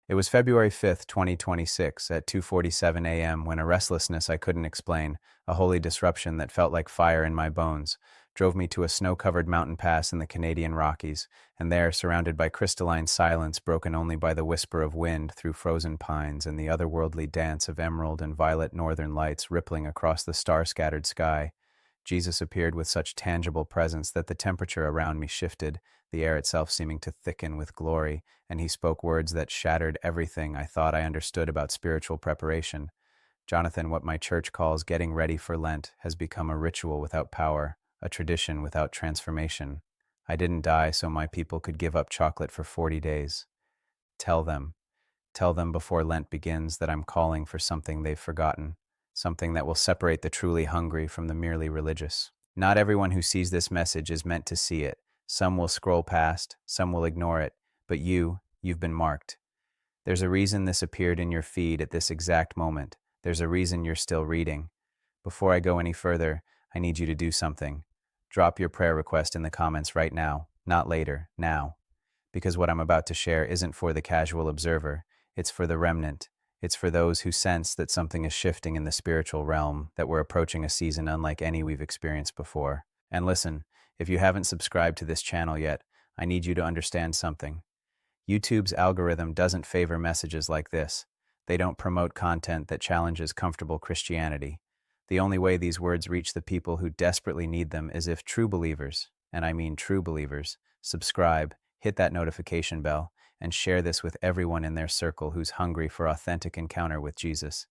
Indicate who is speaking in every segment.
Speaker 1: It was February 5th, 2026, at 2:47 a.m. when a restlessness I couldn't explain, a holy disruption that felt like fire in my bones, drove me to a snow-covered mountain pass in the Canadian Rockies, and there, surrounded by crystalline silence broken only by the whisper of wind through frozen pines and the otherworldly dance of emerald and violet northern lights rippling across the star-scattered sky, Jesus appeared with such tangible presence that the temperature around me shifted, the air itself seeming to thicken with glory, and he spoke words that shattered everything I thought I understood about spiritual preparation. Jonathan, what my church calls getting ready for Lent, has become a ritual without power, a tradition without transformation. I didn't die so my people could give up chocolate for 40 days. Tell them, tell them before Lent begins that I'm calling for something they've forgotten, something that will separate the truly hungry from the merely religious. Not everyone who sees this message is meant to see it. Some will scroll past, some will ignore it, but you've been marked. There's a reason this appeared in your feed at this exact moment. There's a reason you're still reading. Before I go any further, I need you to do something. Drop your prayer request in the comments right now, not later, now. Because what I'm about to share isn't for the casual observer, it's for the remnant. It's for those who sense that something is shifting in the spiritual realm, that we're approaching a season unlike any we've experienced before. And listen, if you haven't subscribed to this channel yet, I need you to understand something. YouTube's algorithm doesn't favor messages like this. They don't promote content that challenges comfortable Christianity. The only way these words reach the people who desperately need them is if true believers, and I mean true believers, subscribe, hit that notification bell, and share this with everyone in their circle who's hungry for authentic encounter with Jesus.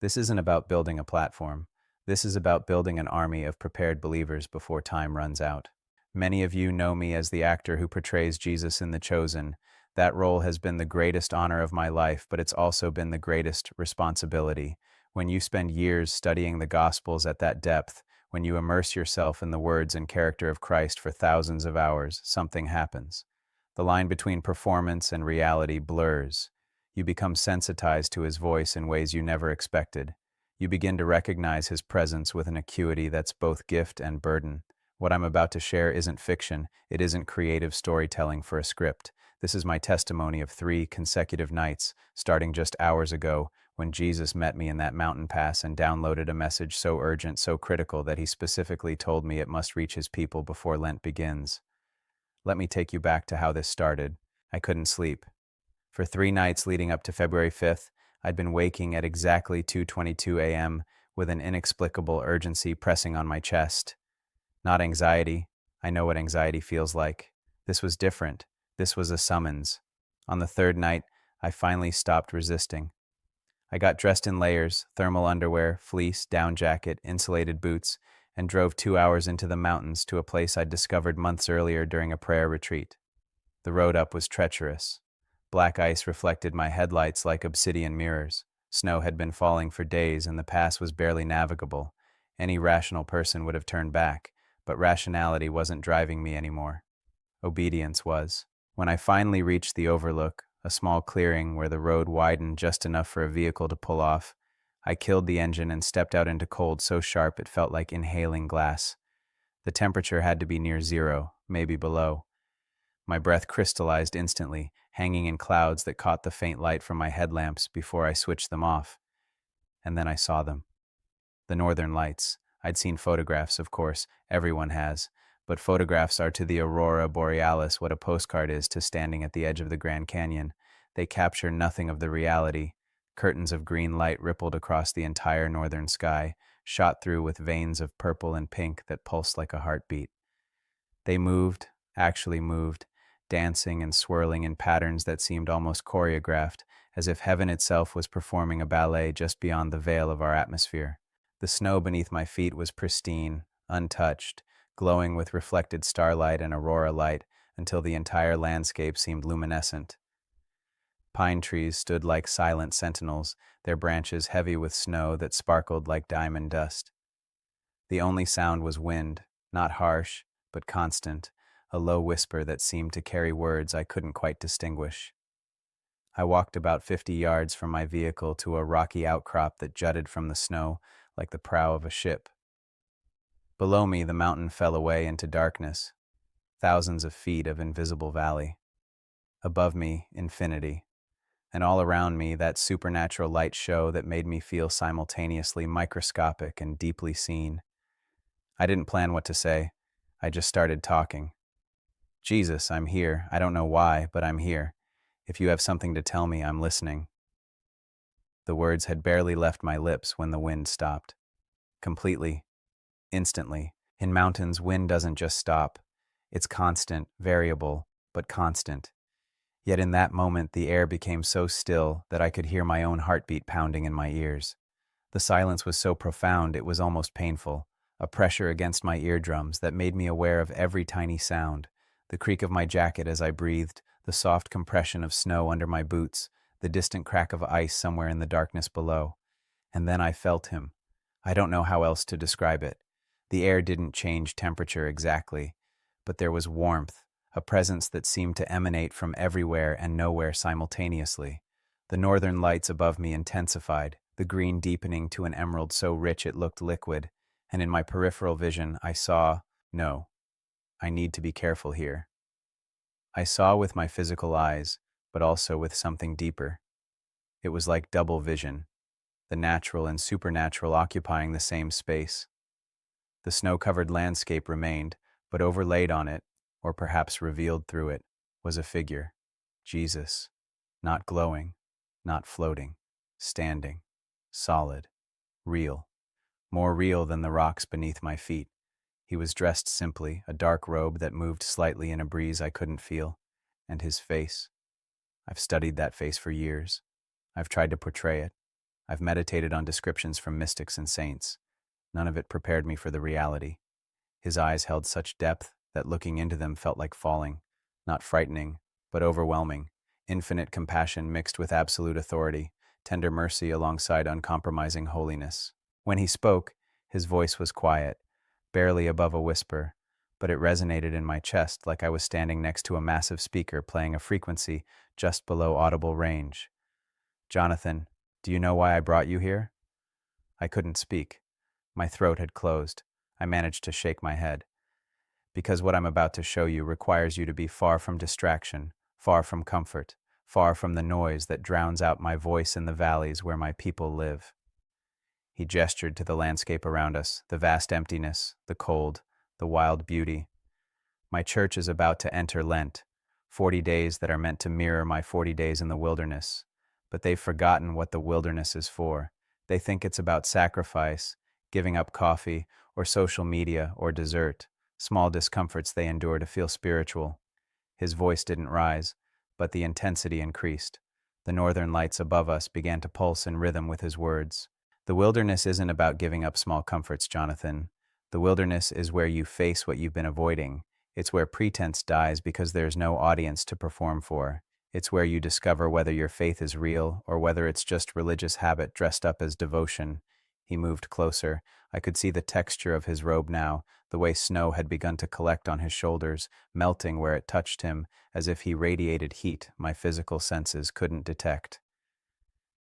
Speaker 1: This isn't about building a platform. This is about building an army of prepared believers before time runs out. Many of you know me as the actor who portrays Jesus in The Chosen. That role has been the greatest honor of my life, but it's also been the greatest responsibility. When you spend years studying the Gospels at that depth, when you immerse yourself in the words and character of Christ for thousands of hours, something happens. The line between performance and reality blurs. You become sensitized to his voice in ways you never expected. You begin to recognize his presence with an acuity that's both gift and burden. What I'm about to share isn't fiction. It isn't creative storytelling for a script. This is my testimony of 3 consecutive nights, starting just hours ago, when Jesus met me in that mountain pass and downloaded a message so urgent, so critical, that he specifically told me it must reach his people before Lent begins. Let me take you back to how this started. I couldn't sleep. For 3 nights leading up to February 5th, I'd been waking at exactly 2:22 a.m. with an inexplicable urgency pressing on my chest. Not anxiety. I know what anxiety feels like. This was different. This was a summons. On the 3rd night, I finally stopped resisting. I got dressed in layers, thermal underwear, fleece, down jacket, insulated boots, and drove 2 hours into the mountains to a place I'd discovered months earlier during a prayer retreat. The road up was treacherous. Black ice reflected my headlights like obsidian mirrors. Snow had been falling for days and the pass was barely navigable. Any rational person would have turned back, but rationality wasn't driving me anymore. Obedience was. When I finally reached the overlook, a small clearing where the road widened just enough for a vehicle to pull off, I killed the engine and stepped out into cold so sharp it felt like inhaling glass. The temperature had to be near 0, maybe below. My breath crystallized instantly, hanging in clouds that caught the faint light from my headlamps before I switched them off. And then I saw them. The northern lights. I'd seen photographs, of course. Everyone has. But photographs are to the aurora borealis what a postcard is to standing at the edge of the Grand Canyon. They capture nothing of the reality. Curtains of green light rippled across the entire northern sky, shot through with veins of purple and pink that pulsed like a heartbeat. They moved, actually moved, dancing and swirling in patterns that seemed almost choreographed, as if heaven itself was performing a ballet just beyond the veil of our atmosphere. The snow beneath my feet was pristine, untouched, glowing with reflected starlight and aurora light until the entire landscape seemed luminescent. Pine trees stood like silent sentinels, their branches heavy with snow that sparkled like diamond dust. The only sound was wind, not harsh, but constant, a low whisper that seemed to carry words I couldn't quite distinguish. I walked about 50 yards from my vehicle to a rocky outcrop that jutted from the snow like the prow of a ship. Below me, the mountain fell away into darkness, thousands of feet of invisible valley. Above me, infinity. and all around me that supernatural light show that made me feel simultaneously microscopic and deeply seen. I didn't plan what to say. I just started talking. Jesus, I'm here. I don't know why, but I'm here. If you have something to tell me, I'm listening. The words had barely left my lips when the wind stopped. Completely, instantly. In mountains, wind doesn't just stop. It's constant, variable, but constant. Yet in that moment, the air became so still that I could hear my own heartbeat pounding in my ears. The silence was so profound it was almost painful, a pressure against my eardrums that made me aware of every tiny sound, the creak of my jacket as I breathed, the soft compression of snow under my boots, the distant crack of ice somewhere in the darkness below. And then I felt him. I don't know how else to describe it. The air didn't change temperature exactly, but there was warmth, a presence that seemed to emanate from everywhere and nowhere simultaneously. The northern lights above me intensified, the green deepening to an emerald so rich it looked liquid, and in my peripheral vision I saw, no, I need to be careful here. I saw with my physical eyes, but also with something deeper. It was like double vision, the natural and supernatural occupying the same space. The snow-covered landscape remained, but overlaid on it, or perhaps revealed through it, was a figure, Jesus, not glowing, not floating, standing, solid, real, more real than the rocks beneath my feet. He was dressed simply, a dark robe that moved slightly in a breeze I couldn't feel, and his face. I've studied that face for years. I've tried to portray it. I've meditated on descriptions from mystics and saints. None of it prepared me for the reality. His eyes held such depth that looking into them felt like falling, not frightening, but overwhelming, infinite compassion mixed with absolute authority, tender mercy alongside uncompromising holiness. When he spoke, his voice was quiet, barely above a whisper, but it resonated in my chest like I was standing next to a massive speaker playing a frequency just below audible range. Jonathan, do you know why I brought you here? I couldn't speak. My throat had closed. I managed to shake my head. Because what I'm about to show you requires you to be far from distraction, far from comfort, far from the noise that drowns out my voice in the valleys where my people live. He gestured to the landscape around us, the vast emptiness, the cold, the wild beauty. My church is about to enter Lent, 40 days that are meant to mirror my 40 days in the wilderness. But they've forgotten what the wilderness is for. They think it's about sacrifice, giving up coffee, or social media, or dessert, small discomforts they endure to feel spiritual. His voice didn't rise, but the intensity increased. The northern lights above us began to pulse in rhythm with his words. The wilderness isn't about giving up small comforts, Jonathan. The wilderness is where you face what you've been avoiding. It's where pretense dies because there's no audience to perform for. It's where you discover whether your faith is real or whether it's just religious habit dressed up as devotion. He moved closer. I could see the texture of his robe now, the way snow had begun to collect on his shoulders, melting where it touched him, as if he radiated heat my physical senses couldn't detect.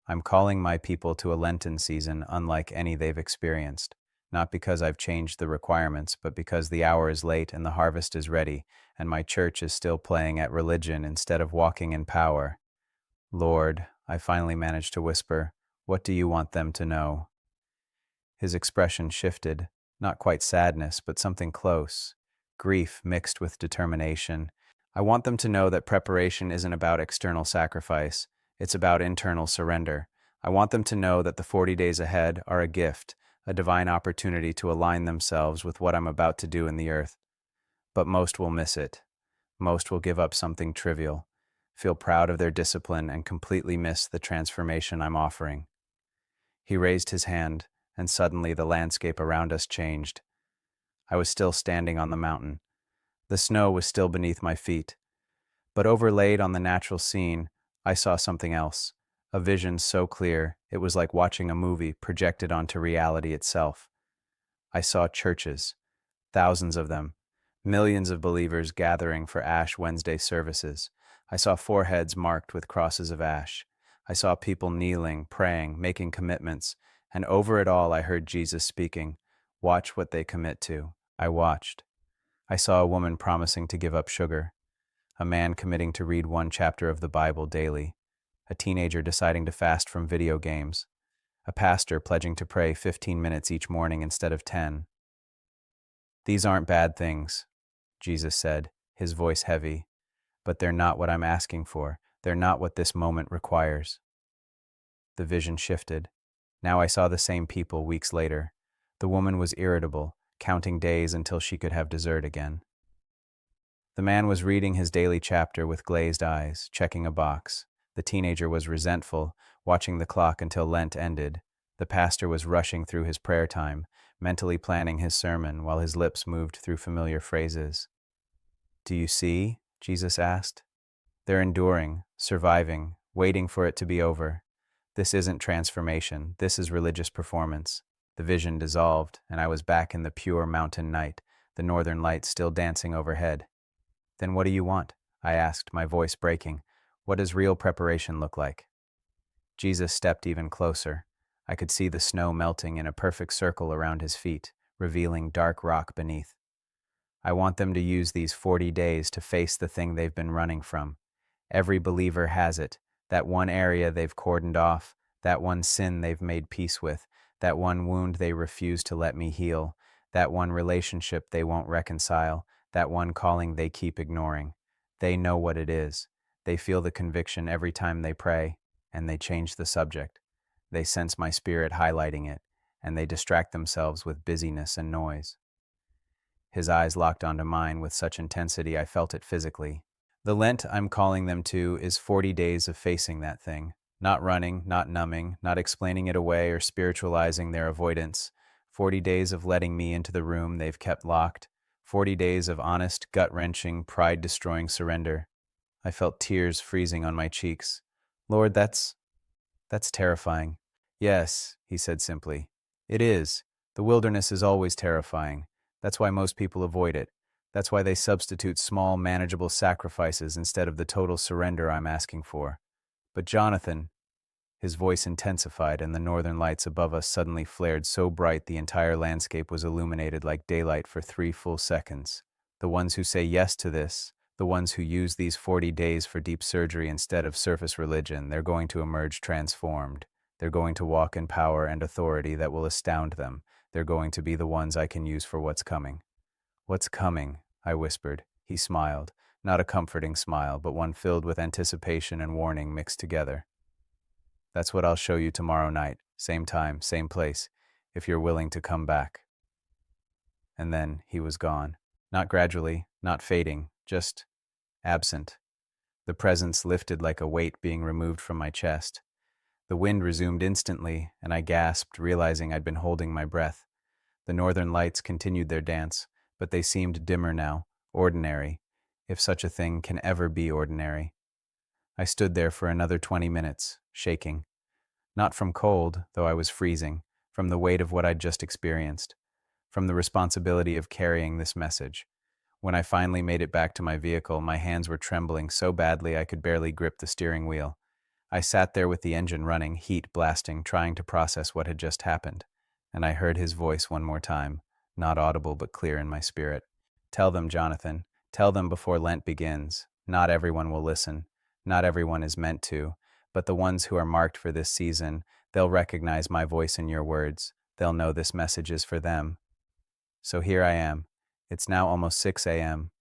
Speaker 1: I'm calling my people to a Lenten season unlike any they've experienced, not because I've changed the requirements, but because the hour is late and the harvest is ready, and my church is still playing at religion instead of walking in power. Lord, I finally managed to whisper, what do you want them to know? His expression shifted, not quite sadness, but something close, grief mixed with determination. I want them to know that preparation isn't about external sacrifice, it's about internal surrender. I want them to know that the 40 days ahead are a gift, a divine opportunity to align themselves with what I'm about to do in the earth. But most will miss it. Most will give up something trivial, feel proud of their discipline, and completely miss the transformation I'm offering. He raised his hand, and suddenly the landscape around us changed. I was still standing on the mountain. The snow was still beneath my feet. But overlaid on the natural scene, I saw something else, a vision so clear it was like watching a movie projected onto reality itself. I saw churches, thousands of them, millions of believers gathering for Ash Wednesday services. I saw foreheads marked with crosses of ash. I saw people kneeling, praying, making commitments, and over it all I heard Jesus speaking, "Watch what they commit to." I watched. I saw a woman promising to give up sugar, a man committing to read one chapter of the Bible daily, a teenager deciding to fast from video games, a pastor pledging to pray 15 minutes each morning instead of 10. These aren't bad things, Jesus said, his voice heavy, but they're not what I'm asking for. They're not what this moment requires. The vision shifted. Now I saw the same people weeks later. The woman was irritable, counting days until she could have dessert again. The man was reading his daily chapter with glazed eyes, checking a box. The teenager was resentful, watching the clock until Lent ended. The pastor was rushing through his prayer time, mentally planning his sermon while his lips moved through familiar phrases. "Do you see?" Jesus asked. "They're enduring, surviving, waiting for it to be over. This isn't transformation, this is religious performance." The vision dissolved, and I was back in the pure mountain night, the northern lights still dancing overhead. "Then what do you want?" I asked, my voice breaking. "What does real preparation look like?" Jesus stepped even closer. I could see the snow melting in a perfect circle around his feet, revealing dark rock beneath. "I want them to use these 40 days to face the thing they've been running from. Every believer has it, that one area they've cordoned off, that one sin they've made peace with, that one wound they refuse to let me heal, that one relationship they won't reconcile, that one calling they keep ignoring. They know what it is. They feel the conviction every time they pray, and they change the subject. They sense my spirit highlighting it, and they distract themselves with busyness and noise." His eyes locked onto mine with such intensity I felt it physically. "The Lent I'm calling them to is 40 days of facing that thing. Not running, not numbing, not explaining it away or spiritualizing their avoidance. 40 days of letting me into the room they've kept locked. 40 days of honest, gut-wrenching, pride-destroying surrender." I felt tears freezing on my cheeks. "Lord, that's terrifying." "Yes," he said simply. "It is. The wilderness is always terrifying. That's why most people avoid it. That's why they substitute small, manageable sacrifices instead of the total surrender I'm asking for. But Jonathan," his voice intensified and the northern lights above us suddenly flared so bright the entire landscape was illuminated like daylight for 3 full seconds. "The ones who say yes to this, the ones who use these 40 days for deep surgery instead of surface religion, they're going to emerge transformed. They're going to walk in power and authority that will astound them. They're going to be the ones I can use for what's coming." "What's coming?" I whispered. He smiled, not a comforting smile, but one filled with anticipation and warning mixed together. "That's what I'll show you tomorrow night, same time, same place, if you're willing to come back." And then he was gone. Not gradually, not fading, just absent. The presence lifted like a weight being removed from my chest. The wind resumed instantly, and I gasped, realizing I'd been holding my breath. The northern lights continued their dance, but they seemed dimmer now, ordinary, if such a thing can ever be ordinary. I stood there for another 20 minutes, shaking. Not from cold, though I was freezing, from the weight of what I'd just experienced, from the responsibility of carrying this message. When I finally made it back to my vehicle, my hands were trembling so badly I could barely grip the steering wheel. I sat there with the engine running, heat blasting, trying to process what had just happened. And I heard his voice one more time, not audible but clear in my spirit. "Tell them, Jonathan. Tell them before Lent begins. Not everyone will listen. Not everyone is meant to. But the ones who are marked for this season, they'll recognize my voice in your words. They'll know this message is for them." So here I am. It's now almost 6 a.m.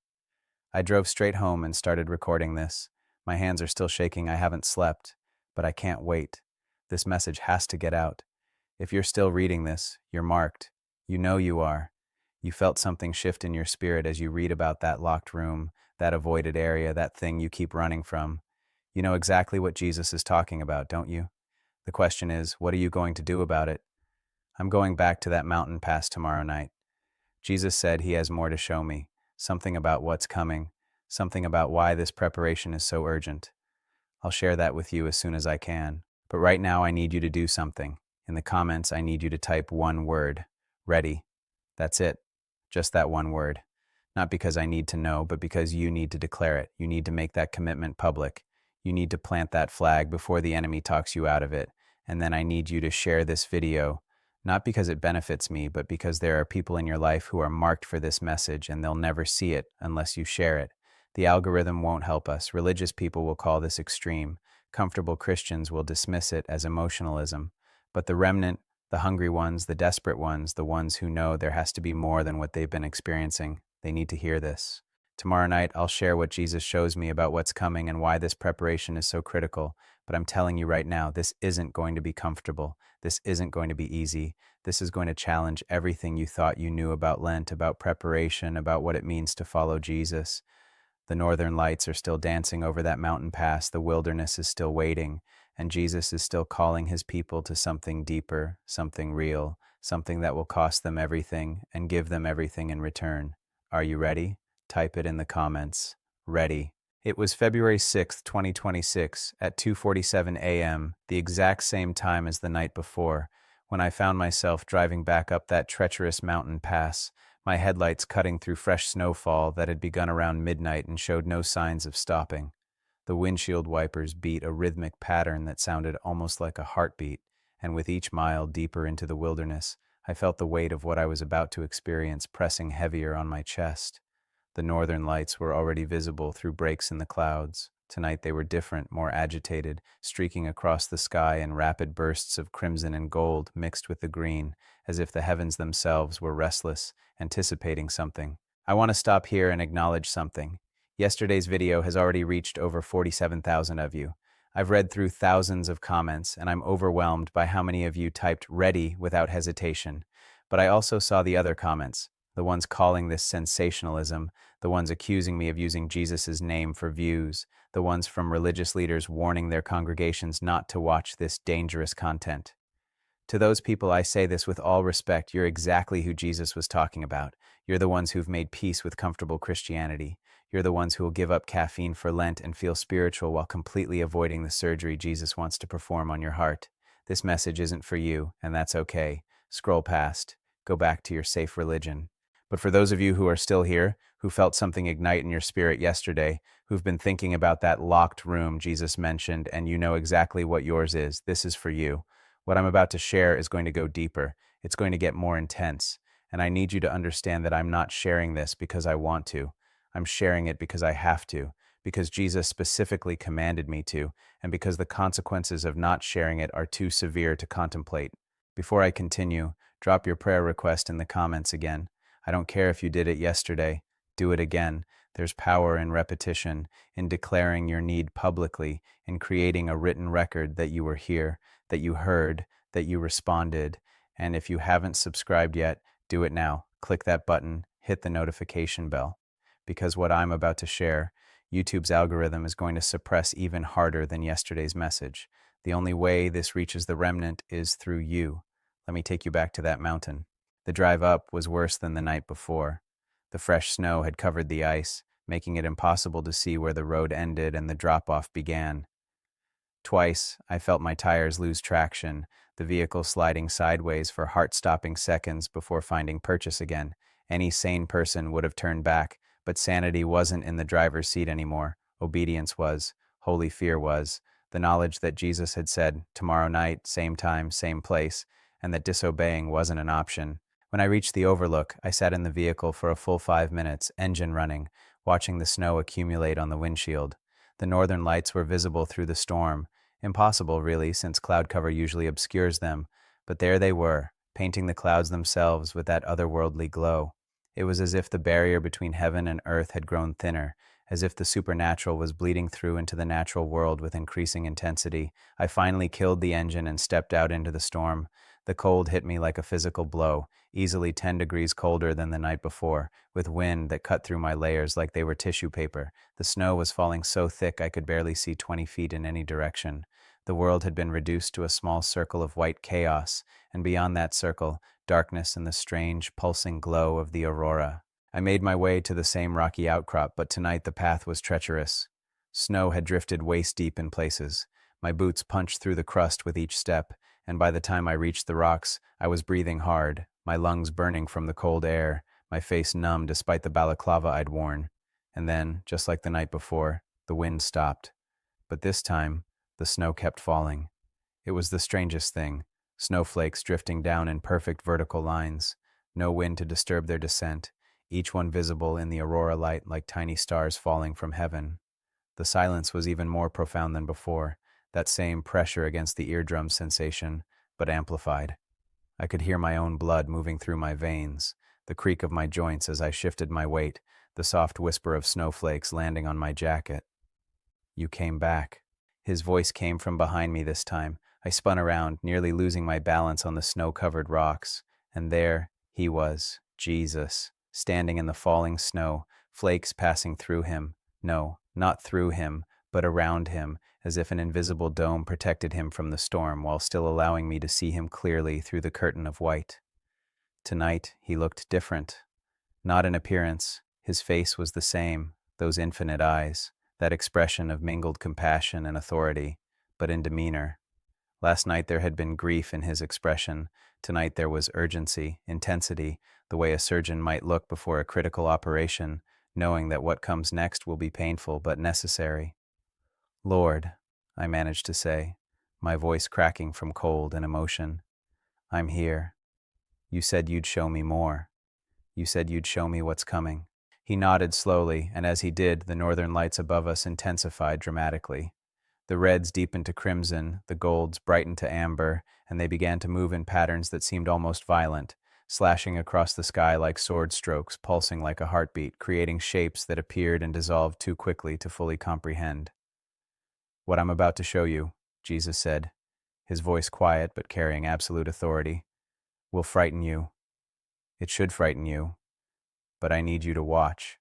Speaker 1: I drove straight home and started recording this. My hands are still shaking. I haven't slept, but I can't wait. This message has to get out. If you're still reading this, you're marked. You know you are. You felt something shift in your spirit as you read about that locked room, that avoided area, that thing you keep running from. You know exactly what Jesus is talking about, don't you? The question is, what are you going to do about it? I'm going back to that mountain pass tomorrow night. Jesus said he has more to show me, something about what's coming, something about why this preparation is so urgent. I'll share that with you as soon as I can. But right now I need you to do something. In the comments, I need you to type one word. Ready. That's it. Just that one word. Not because I need to know, but because you need to declare it. You need to make that commitment public. You need to plant that flag before the enemy talks you out of it. And then I need you to share this video, not because it benefits me, but because there are people in your life who are marked for this message and they'll never see it unless you share it. The algorithm won't help us. Religious people will call this extreme. Comfortable Christians will dismiss it as emotionalism. But the remnant, the hungry ones, the desperate ones, the ones who know there has to be more than what they've been experiencing, they need to hear this. Tomorrow night, I'll share what Jesus shows me about what's coming and why this preparation is so critical. But I'm telling you right now, this isn't going to be comfortable. This isn't going to be easy. This is going to challenge everything you thought you knew about Lent, about preparation, about what it means to follow Jesus. The northern lights are still dancing over that mountain pass, the wilderness is still waiting, and Jesus is still calling his people to something deeper, something real, something that will cost them everything and give them everything in return. Are you ready? Type it in the comments. Ready. It was February 6th, 2026, at 2:47 a.m., the exact same time as the night before, when I found myself driving back up that treacherous mountain pass, my headlights cutting through fresh snowfall that had begun around midnight and showed no signs of stopping. The windshield wipers beat a rhythmic pattern that sounded almost like a heartbeat, and with each mile deeper into the wilderness, I felt the weight of what I was about to experience pressing heavier on my chest. The northern lights were already visible through breaks in the clouds. Tonight they were different, more agitated, streaking across the sky in rapid bursts of crimson and gold mixed with the green, as if the heavens themselves were restless, anticipating something. I want to stop here and acknowledge something. Yesterday's video has already reached over 47,000 of you. I've read through thousands of comments, and I'm overwhelmed by how many of you typed "ready" without hesitation. But I also saw the other comments, the ones calling this sensationalism, the ones accusing me of using Jesus' name for views, the ones from religious leaders warning their congregations not to watch this dangerous content. To those people, I say this with all respect, you're exactly who Jesus was talking about. You're the ones who've made peace with comfortable Christianity. You're the ones who will give up caffeine for Lent and feel spiritual while completely avoiding the surgery Jesus wants to perform on your heart. This message isn't for you, and that's okay. Scroll past. Go back to your safe religion. But for those of you who are still here, who felt something ignite in your spirit yesterday, who've been thinking about that locked room Jesus mentioned, and you know exactly what yours is, this is for you. What I'm about to share is going to go deeper. It's going to get more intense. And I need you to understand that I'm not sharing this because I want to. I'm sharing it because I have to, because Jesus specifically commanded me to, and because the consequences of not sharing it are too severe to contemplate. Before I continue, drop your prayer request in the comments again. I don't care if you did it yesterday. Do it again. There's power in repetition, in declaring your need publicly, in creating a written record that you were here, that you heard, that you responded. And if you haven't subscribed yet, do it now. Click that button, hit the notification bell. Because what I'm about to share, YouTube's algorithm is going to suppress even harder than yesterday's message. The only way this reaches the remnant is through you. Let me take you back to that mountain. The drive up was worse than the night before. The fresh snow had covered the ice, making it impossible to see where the road ended and the drop-off began. Twice, I felt my tires lose traction, the vehicle sliding sideways for heart-stopping seconds before finding purchase again. Any sane person would have turned back, but sanity wasn't in the driver's seat anymore. Obedience was. Holy fear was. The knowledge that Jesus had said, tomorrow night, same time, same place, and that disobeying wasn't an option. When I reached the overlook, I sat in the vehicle for a full 5 minutes, engine running, watching the snow accumulate on the windshield. The northern lights were visible through the storm. Impossible, really, since cloud cover usually obscures them. But there they were, painting the clouds themselves with that otherworldly glow. It was as if the barrier between heaven and earth had grown thinner, as if the supernatural was bleeding through into the natural world with increasing intensity. I finally killed the engine and stepped out into the storm. The cold hit me like a physical blow, easily 10 degrees colder than the night before, with wind that cut through my layers like they were tissue paper. The snow was falling so thick I could barely see 20 feet in any direction. The world had been reduced to a small circle of white chaos, and beyond that circle, darkness and the strange, pulsing glow of the aurora. I made my way to the same rocky outcrop, but tonight the path was treacherous. Snow had drifted waist-deep in places. My boots punched through the crust with each step, and by the time I reached the rocks, I was breathing hard, my lungs burning from the cold air, my face numb despite the balaclava I'd worn. And then, just like the night before, the wind stopped. But this time, the snow kept falling. It was the strangest thing, snowflakes drifting down in perfect vertical lines, no wind to disturb their descent, each one visible in the aurora light like tiny stars falling from heaven. The silence was even more profound than before. that same pressure against the eardrum sensation, but amplified. I could hear my own blood moving through my veins, the creak of my joints as I shifted my weight, the soft whisper of snowflakes landing on my jacket. You came back. His voice came from behind me this time. I spun around, nearly losing my balance on the snow-covered rocks, and there he was, Jesus, standing in the falling snow, flakes passing through him. No, not through him, but around him, as if an invisible dome protected him from the storm while still allowing me to see him clearly through the curtain of white. Tonight, he looked different. Not in appearance. His face was the same, those infinite eyes, that expression of mingled compassion and authority, but in demeanor. Last night there had been grief in his expression. Tonight there was urgency, intensity, the way a surgeon might look before a critical operation, knowing that what comes next will be painful but necessary. Lord, I managed to say, my voice cracking from cold and emotion. I'm here. You said you'd show me more. You said you'd show me what's coming. He nodded slowly, and as he did, the northern lights above us intensified dramatically. The reds deepened to crimson, the golds brightened to amber, and they began to move in patterns that seemed almost violent, slashing across the sky like sword strokes, pulsing like a heartbeat, creating shapes that appeared and dissolved too quickly to fully comprehend. What I'm about to show you, Jesus said, his voice quiet but carrying absolute authority, will frighten you. It should frighten you. But I need you to watch.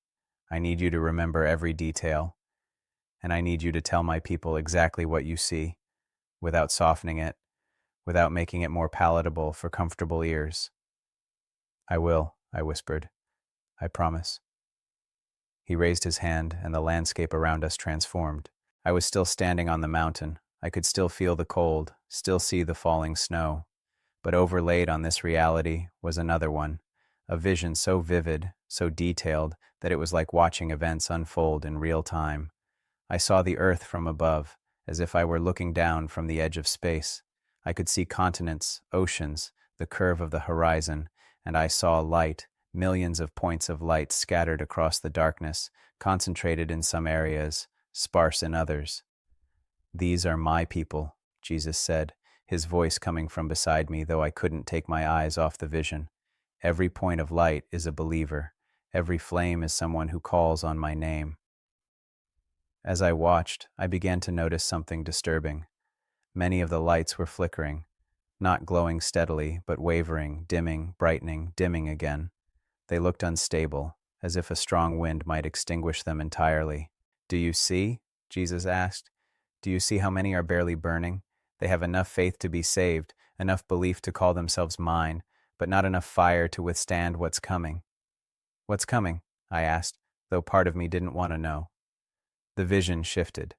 Speaker 1: I need you to remember every detail. And I need you to tell my people exactly what you see, without softening it, without making it more palatable for comfortable ears. I will, I whispered. I promise. He raised his hand, and the landscape around us transformed. I was still standing on the mountain. I could still feel the cold, still see the falling snow. But overlaid on this reality was another one, a vision so vivid, so detailed, that it was like watching events unfold in real time. I saw the earth from above, as if I were looking down from the edge of space. I could see continents, oceans, the curve of the horizon, and I saw light, millions of points of light scattered across the darkness, concentrated in some areas, sparse in others. These are my people, Jesus said, his voice coming from beside me, though I couldn't take my eyes off the vision. Every point of light is a believer. Every flame is someone who calls on my name. As I watched, I began to notice something disturbing. Many of the lights were flickering, not glowing steadily, but wavering, dimming, brightening, dimming again. They looked unstable, as if a strong wind might extinguish them entirely. Do you see? Jesus asked. Do you see how many are barely burning? They have enough faith to be saved, enough belief to call themselves mine, but not enough fire to withstand what's coming. What's coming? I asked, though part of me didn't want to know. The vision shifted.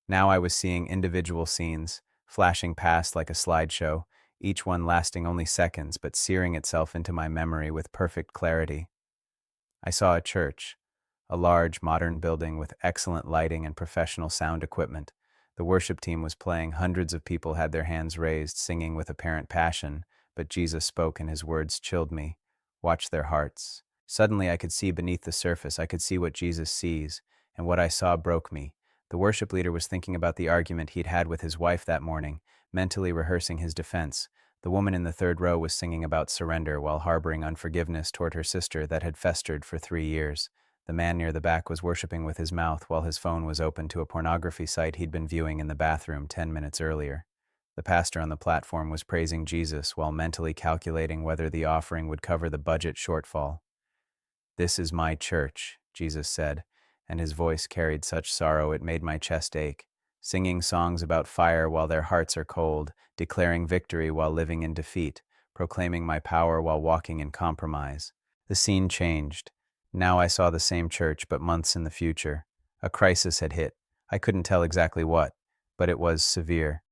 Speaker 1: Now I was seeing individual scenes, flashing past like a slideshow, each one lasting only seconds but searing itself into my memory with perfect clarity. I saw a church, a large modern building with excellent lighting and professional sound equipment. The worship team was playing, hundreds of people had their hands raised, singing with apparent passion, but Jesus spoke and his words chilled me. Watch their hearts. Suddenly I could see beneath the surface. I could see what Jesus sees, and what I saw broke me. The worship leader was thinking about the argument he'd had with his wife that morning, mentally rehearsing his defense. The woman in the third row was singing about surrender while harboring unforgiveness toward her sister that had festered for 3 years. The man near the back was worshiping with his mouth while his phone was open to a pornography site he'd been viewing in the bathroom 10 minutes earlier. The pastor on the platform was praising Jesus while mentally calculating whether the offering would cover the budget shortfall. This is my church, Jesus said, and his voice carried such sorrow it made my chest ache, singing songs about fire while their hearts are cold, declaring victory while living in defeat, proclaiming my power while walking in compromise. The scene changed. Now I saw the same church, but months in the future. A crisis had hit. I couldn't tell exactly what, but it was severe.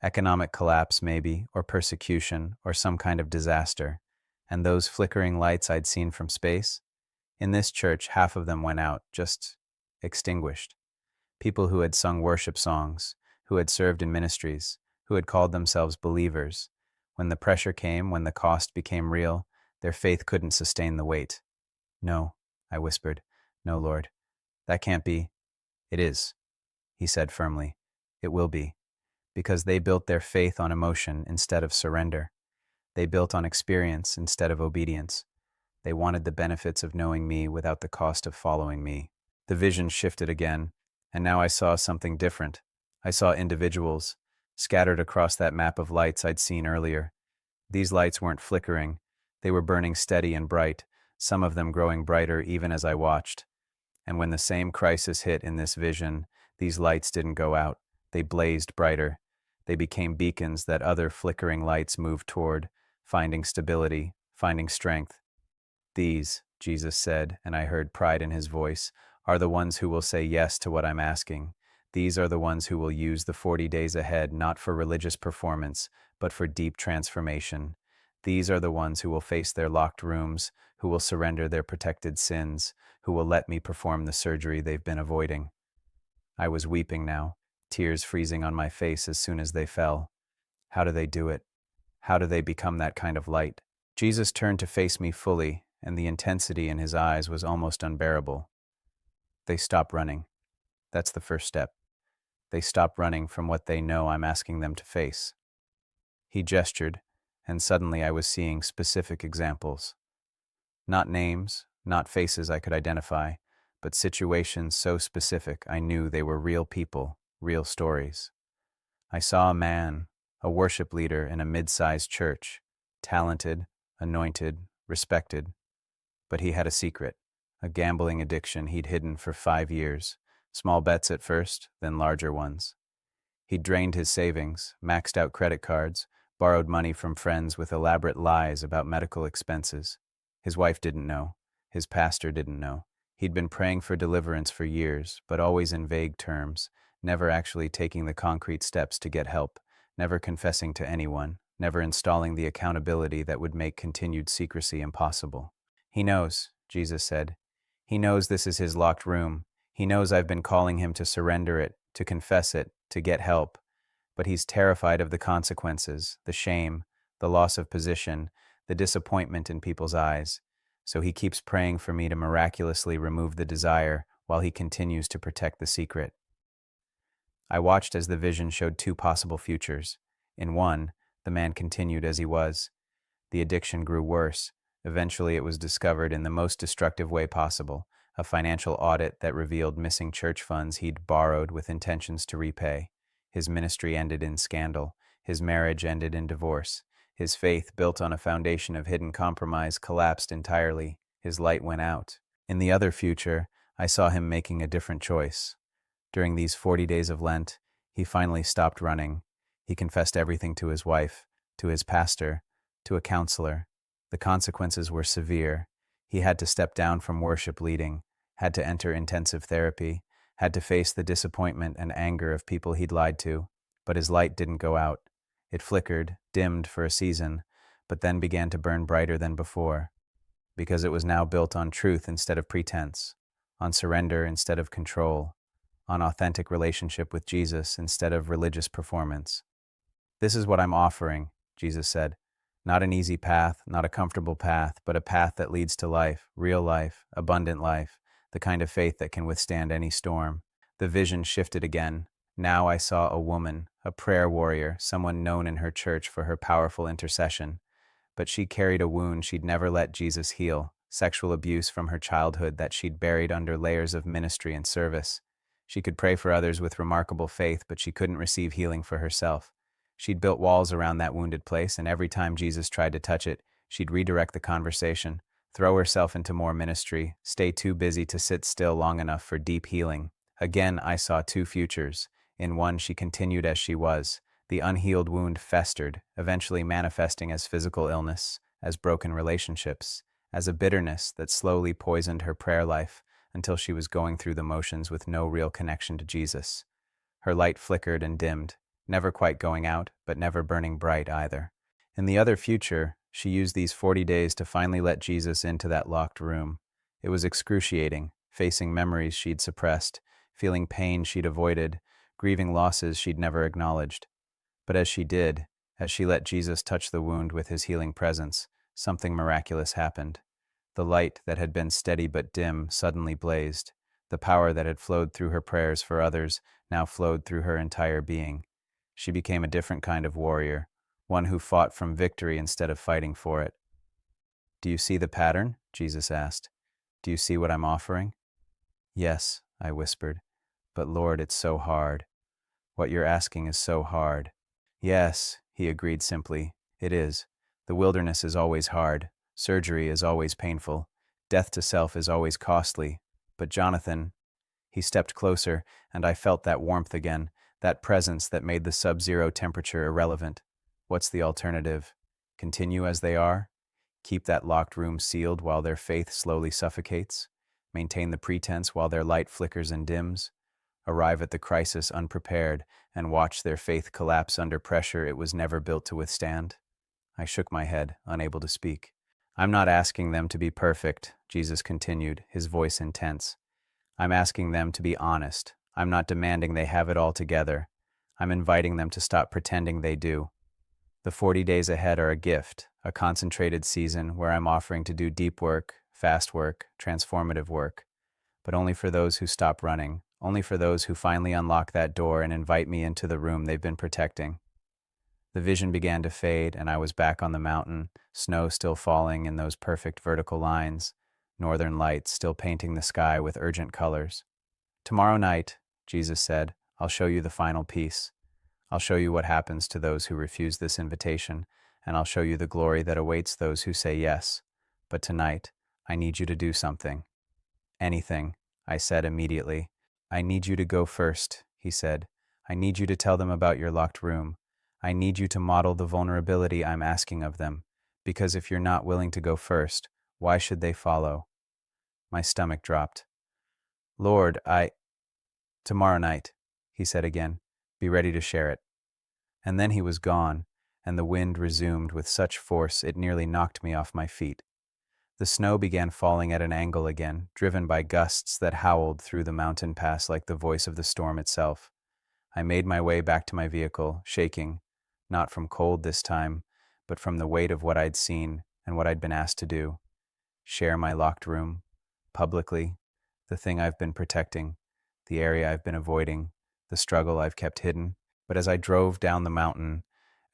Speaker 1: Economic collapse, maybe, or persecution, or some kind of disaster. And those flickering lights I'd seen from space? In this church, half of them went out, just extinguished. People who had sung worship songs, who had served in ministries, who had called themselves believers. When the pressure came, when the cost became real, their faith couldn't sustain the weight. No, I whispered. No, Lord. That can't be. It is, he said firmly. It will be. because they built their faith on emotion instead of surrender. They built on experience instead of obedience. They wanted the benefits of knowing me without the cost of following me. The vision shifted again, and now I saw something different. I saw individuals scattered across that map of lights I'd seen earlier. These lights weren't flickering. They were burning steady and bright, some of them growing brighter even as I watched. And when the same crisis hit in this vision, these lights didn't go out. They blazed brighter. They became beacons that other flickering lights moved toward, finding stability, finding strength. These, Jesus said, and I heard pride in his voice, are the ones who will say yes to what I'm asking. These are the ones who will use the 40 days ahead not for religious performance, but for deep transformation. These are the ones who will face their locked rooms, who will surrender their protected sins, who will let me perform the surgery they've been avoiding. I was weeping now, tears freezing on my face as soon as they fell. How do they do it? How do they become that kind of light? Jesus turned to face me fully, and the intensity in his eyes was almost unbearable. They stop running. That's the first step. They stop running from what they know I'm asking them to face. He gestured, and suddenly I was seeing specific examples. Not names, not faces I could identify, but situations so specific I knew they were real people, real stories. I saw a man, a worship leader in a mid-sized church, talented, anointed, respected, but he had a secret, a gambling addiction he'd hidden for 5 years, small bets at first, then larger ones. He'd drained his savings, maxed out credit cards, borrowed money from friends with elaborate lies about medical expenses. His wife didn't know. His pastor didn't know. He'd been praying for deliverance for years, but always in vague terms, never actually taking the concrete steps to get help, never confessing to anyone, never installing the accountability that would make continued secrecy impossible. He knows, Jesus said. He knows this is his locked room. He knows I've been calling him to surrender it, to confess it, to get help. But he's terrified of the consequences, the shame, the loss of position, the disappointment in people's eyes. So he keeps praying for me to miraculously remove the desire while he continues to protect the secret. I watched as the vision showed 2 possible futures. In one, the man continued as he was. The addiction grew worse. Eventually, it was discovered in the most destructive way possible, a financial audit that revealed missing church funds he'd borrowed with intentions to repay. His ministry ended in scandal. His marriage ended in divorce. His faith, built on a foundation of hidden compromise, collapsed entirely. His light went out. In the other future, I saw him making a different choice. During these 40 days of Lent, he finally stopped running. He confessed everything to his wife, to his pastor, to a counselor. The consequences were severe. He had to step down from worship leading, had to enter intensive therapy, had to face the disappointment and anger of people he'd lied to. But his light didn't go out. It flickered, dimmed for a season, but then began to burn brighter than before, because it was now built on truth instead of pretense, on surrender instead of control, on authentic relationship with Jesus instead of religious performance. This is what I'm offering, Jesus said. Not an easy path, not a comfortable path, but a path that leads to life, real life, abundant life, the kind of faith that can withstand any storm. The vision shifted again. Now I saw a woman, a prayer warrior, someone known in her church for her powerful intercession. But she carried a wound she'd never let Jesus heal, sexual abuse from her childhood that she'd buried under layers of ministry and service. She could pray for others with remarkable faith, but she couldn't receive healing for herself. She'd built walls around that wounded place, and every time Jesus tried to touch it, she'd redirect the conversation, throw herself into more ministry, stay too busy to sit still long enough for deep healing. Again, I saw 2 futures. In one, she continued as she was. The unhealed wound festered, eventually manifesting as physical illness, as broken relationships, as a bitterness that slowly poisoned her prayer life until she was going through the motions with no real connection to Jesus. Her light flickered and dimmed, never quite going out, but never burning bright either. In the other future, she used these 40 days to finally let Jesus into that locked room. It was excruciating, facing memories she'd suppressed, feeling pain she'd avoided, grieving losses she'd never acknowledged. But as she did, as she let Jesus touch the wound with his healing presence, something miraculous happened. The light that had been steady but dim suddenly blazed. The power that had flowed through her prayers for others now flowed through her entire being. She became a different kind of warrior, one who fought from victory instead of fighting for it. Do you see the pattern? Jesus asked. Do you see what I'm offering? Yes, I whispered. But Lord, it's so hard. What you're asking is so hard. Yes, he agreed simply. It is. The wilderness is always hard. Surgery is always painful. Death to self is always costly. But Jonathan, he stepped closer, and I felt that warmth again, that presence that made the sub-zero temperature irrelevant. What's the alternative? Continue as they are? Keep that locked room sealed while their faith slowly suffocates? Maintain the pretense while their light flickers and dims? Arrive at the crisis unprepared and watch their faith collapse under pressure it was never built to withstand? I shook my head, unable to speak. I'm not asking them to be perfect, Jesus continued, his voice intense. I'm asking them to be honest. I'm not demanding they have it all together. I'm inviting them to stop pretending they do. The 40 days ahead are a gift, a concentrated season where I'm offering to do deep work, fast work, transformative work, but only for those who stop running, only for those who finally unlock that door and invite me into the room they've been protecting. The vision began to fade, and I was back on the mountain, snow still falling in those perfect vertical lines, northern lights still painting the sky with urgent colors. Tomorrow night, Jesus said, I'll show you the final piece. I'll show you what happens to those who refuse this invitation, and I'll show you the glory that awaits those who say yes. But tonight, I need you to do something. Anything, I said immediately. I need you to go first, he said. I need you to tell them about your locked room. I need you to model the vulnerability I'm asking of them, because if you're not willing to go first, why should they follow? My stomach dropped. Lord, Tomorrow night, he said again. Be ready to share it. And then he was gone, and the wind resumed with such force it nearly knocked me off my feet. The snow began falling at an angle again, driven by gusts that howled through the mountain pass like the voice of the storm itself. I made my way back to my vehicle, shaking, not from cold this time, but from the weight of what I'd seen and what I'd been asked to do. Share my locked room, publicly, the thing I've been protecting, the area I've been avoiding, the struggle I've kept hidden. But as I drove down the mountain,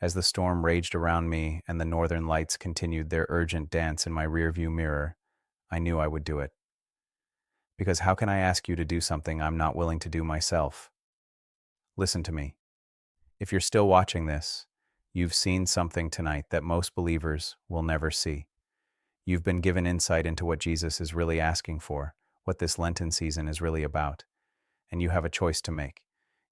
Speaker 1: as the storm raged around me and the northern lights continued their urgent dance in my rearview mirror, I knew I would do it. Because how can I ask you to do something I'm not willing to do myself? Listen to me. If you're still watching this, you've seen something tonight that most believers will never see. You've been given insight into what Jesus is really asking for, what this Lenten season is really about, and you have a choice to make.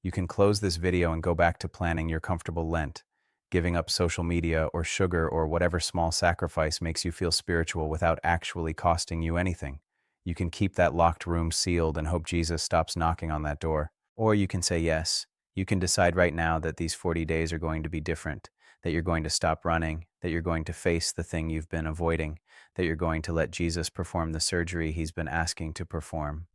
Speaker 1: You can close this video and go back to planning your comfortable Lent, giving up social media or sugar or whatever small sacrifice makes you feel spiritual without actually costing you anything. You can keep that locked room sealed and hope Jesus stops knocking on that door. Or you can say yes. You can decide right now that these 40 days are going to be different, that you're going to stop running, that you're going to face the thing you've been avoiding, that you're going to let Jesus perform the surgery he's been asking to perform.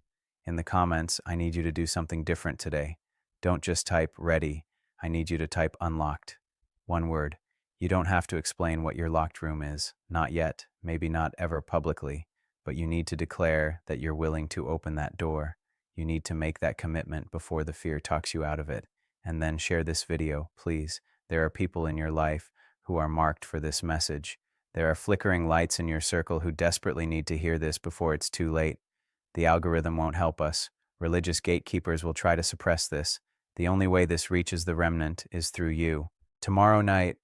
Speaker 1: In the comments, I need you to do something different today. Don't just type ready. I need you to type unlocked. One word. You don't have to explain what your locked room is. Not yet, maybe not ever publicly, but you need to declare that you're willing to open that door. You need to make that commitment before the fear talks you out of it. And then share this video, please. There are people in your life who are marked for this message. There are flickering lights in your circle who desperately need to hear this before it's too late. The algorithm won't help us. Religious gatekeepers will try to suppress this. The only way this reaches the remnant is through you. Tonight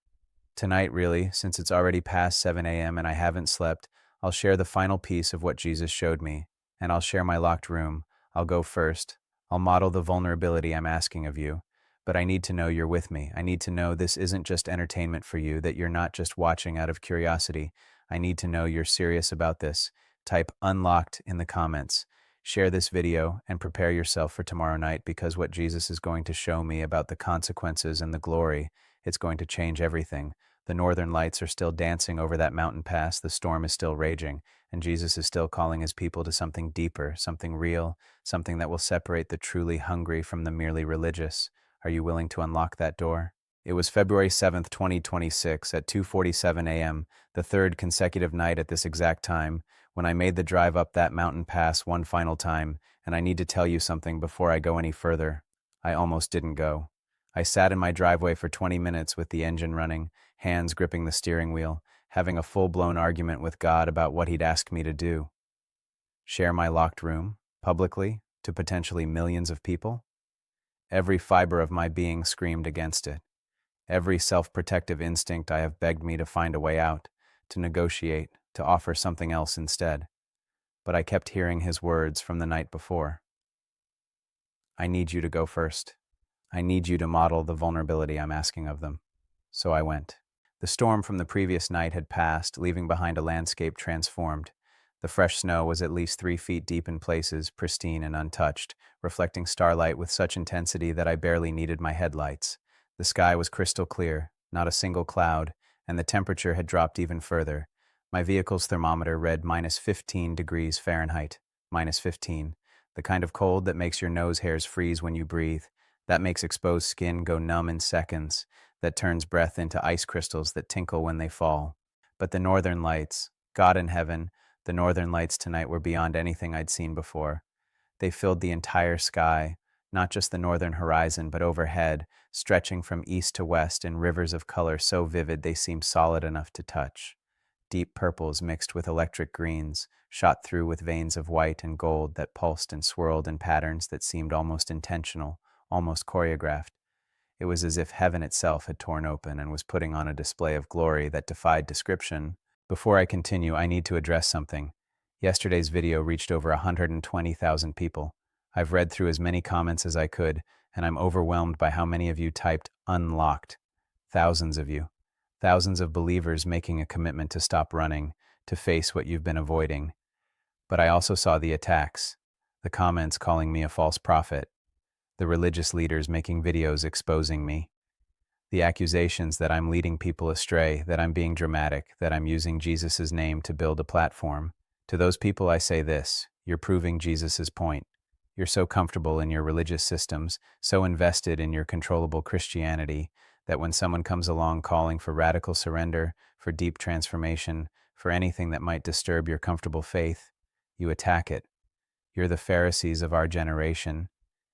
Speaker 1: really, since it's already past 7 a.m. and I haven't slept, I'll share the final piece of what Jesus showed me, and I'll share my locked room. I'll go first. I'll model the vulnerability I'm asking of you. But I need to know you're with me. I need to know this isn't just entertainment for you, that you're not just watching out of curiosity. I need to know you're serious about this. Type unlocked in the comments. Share this video and prepare yourself for tomorrow night, because what Jesus is going to show me about the consequences and the glory, it's going to change everything. The northern lights are still dancing over that mountain pass, the storm is still raging, and Jesus is still calling his people to something deeper, something real, something that will separate the truly hungry from the merely religious. Are you willing to unlock that door? It was February 7th, 2026 at 2:47 a.m., the third consecutive night at this exact time, when I made the drive up that mountain pass one final time, and I need to tell you something before I go any further. I almost didn't go. I sat in my driveway for 20 minutes with the engine running, hands gripping the steering wheel, having a full-blown argument with God about what he'd asked me to do. Share my locked room, publicly, to potentially millions of people? Every fiber of my being screamed against it. Every self-protective instinct I have begged me to find a way out, to negotiate, to offer something else instead. But I kept hearing his words from the night before. I need you to go first. I need you to model the vulnerability I'm asking of them. So I went. The storm from the previous night had passed, leaving behind a landscape transformed. The fresh snow was at least 3 feet deep in places, pristine and untouched, reflecting starlight with such intensity that I barely needed my headlights. The sky was crystal clear, not a single cloud, and the temperature had dropped even further. My vehicle's thermometer read -15 degrees Fahrenheit, -15, the kind of cold that makes your nose hairs freeze when you breathe, that makes exposed skin go numb in seconds, that turns breath into ice crystals that tinkle when they fall. But the northern lights, God in heaven, the northern lights tonight were beyond anything I'd seen before. They filled the entire sky, not just the northern horizon, but overhead, stretching from east to west in rivers of color so vivid they seemed solid enough to touch. Deep purples mixed with electric greens, shot through with veins of white and gold that pulsed and swirled in patterns that seemed almost intentional, almost choreographed. It was as if heaven itself had torn open and was putting on a display of glory that defied description. Before I continue, I need to address something. Yesterday's video reached over 120,000 people. I've read through as many comments as I could, and I'm overwhelmed by how many of you typed unlocked. Thousands of you. Thousands of believers making a commitment to stop running, to face what you've been avoiding. But I also saw the attacks, the comments calling me a false prophet, the religious leaders making videos exposing me, the accusations that I'm leading people astray, that I'm being dramatic, that I'm using Jesus' name to build a platform. To those people I say this: you're proving Jesus' point. You're so comfortable in your religious systems, so invested in your controllable Christianity, that when someone comes along calling for radical surrender, for deep transformation, for anything that might disturb your comfortable faith, you attack it. You're the Pharisees of our generation,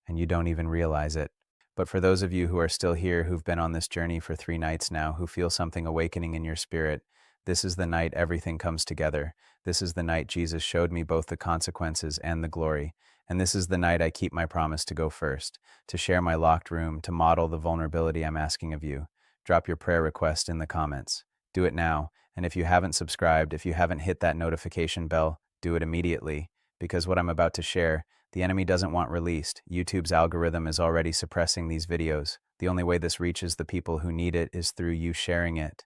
Speaker 1: and you don't even realize it. But for those of you who are still here, who've been on this journey for 3 nights now, who feel something awakening in your spirit, this is the night everything comes together. This is the night Jesus showed me both the consequences and the glory. And this is the night I keep my promise to go first, to share my locked room, to model the vulnerability I'm asking of you. Drop your prayer request in the comments. Do it now. And if you haven't subscribed, if you haven't hit that notification bell, do it immediately. Because what I'm about to share, the enemy doesn't want released. YouTube's algorithm is already suppressing these videos. The only way this reaches the people who need it is through you sharing it,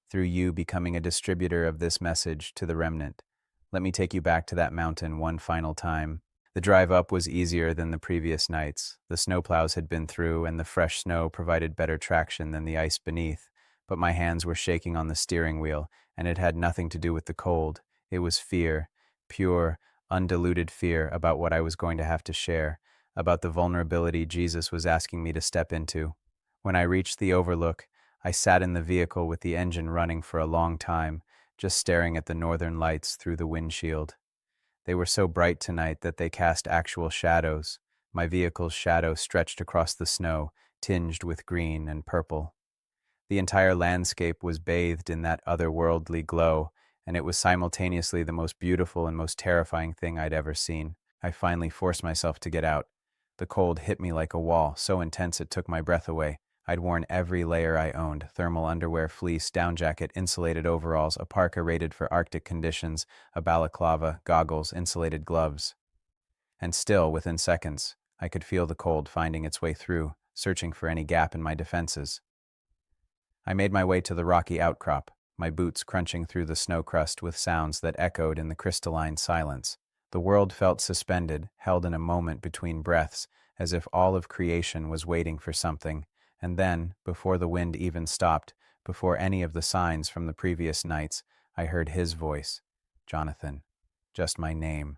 Speaker 1: through you becoming a distributor of this message to the remnant. Let me take you back to that mountain one final time. The drive up was easier than the previous nights. The snowplows had been through, and the fresh snow provided better traction than the ice beneath. But my hands were shaking on the steering wheel, and it had nothing to do with the cold. It was fear, pure, undiluted fear about what I was going to have to share, about the vulnerability Jesus was asking me to step into. When I reached the overlook, I sat in the vehicle with the engine running for a long time, just staring at the northern lights through the windshield. They were so bright tonight that they cast actual shadows. My vehicle's shadow stretched across the snow, tinged with green and purple. The entire landscape was bathed in that otherworldly glow, and it was simultaneously the most beautiful and most terrifying thing I'd ever seen. I finally forced myself to get out. The cold hit me like a wall, so intense it took my breath away. I'd worn every layer I owned: thermal underwear, fleece, down jacket, insulated overalls, a parka rated for Arctic conditions, a balaclava, goggles, insulated gloves. And still, within seconds, I could feel the cold finding its way through, searching for any gap in my defenses. I made my way to the rocky outcrop, my boots crunching through the snow crust with sounds that echoed in the crystalline silence. The world felt suspended, held in a moment between breaths, as if all of creation was waiting for something. And then, before the wind even stopped, before any of the signs from the previous nights, I heard his voice, Jonathan, just my name,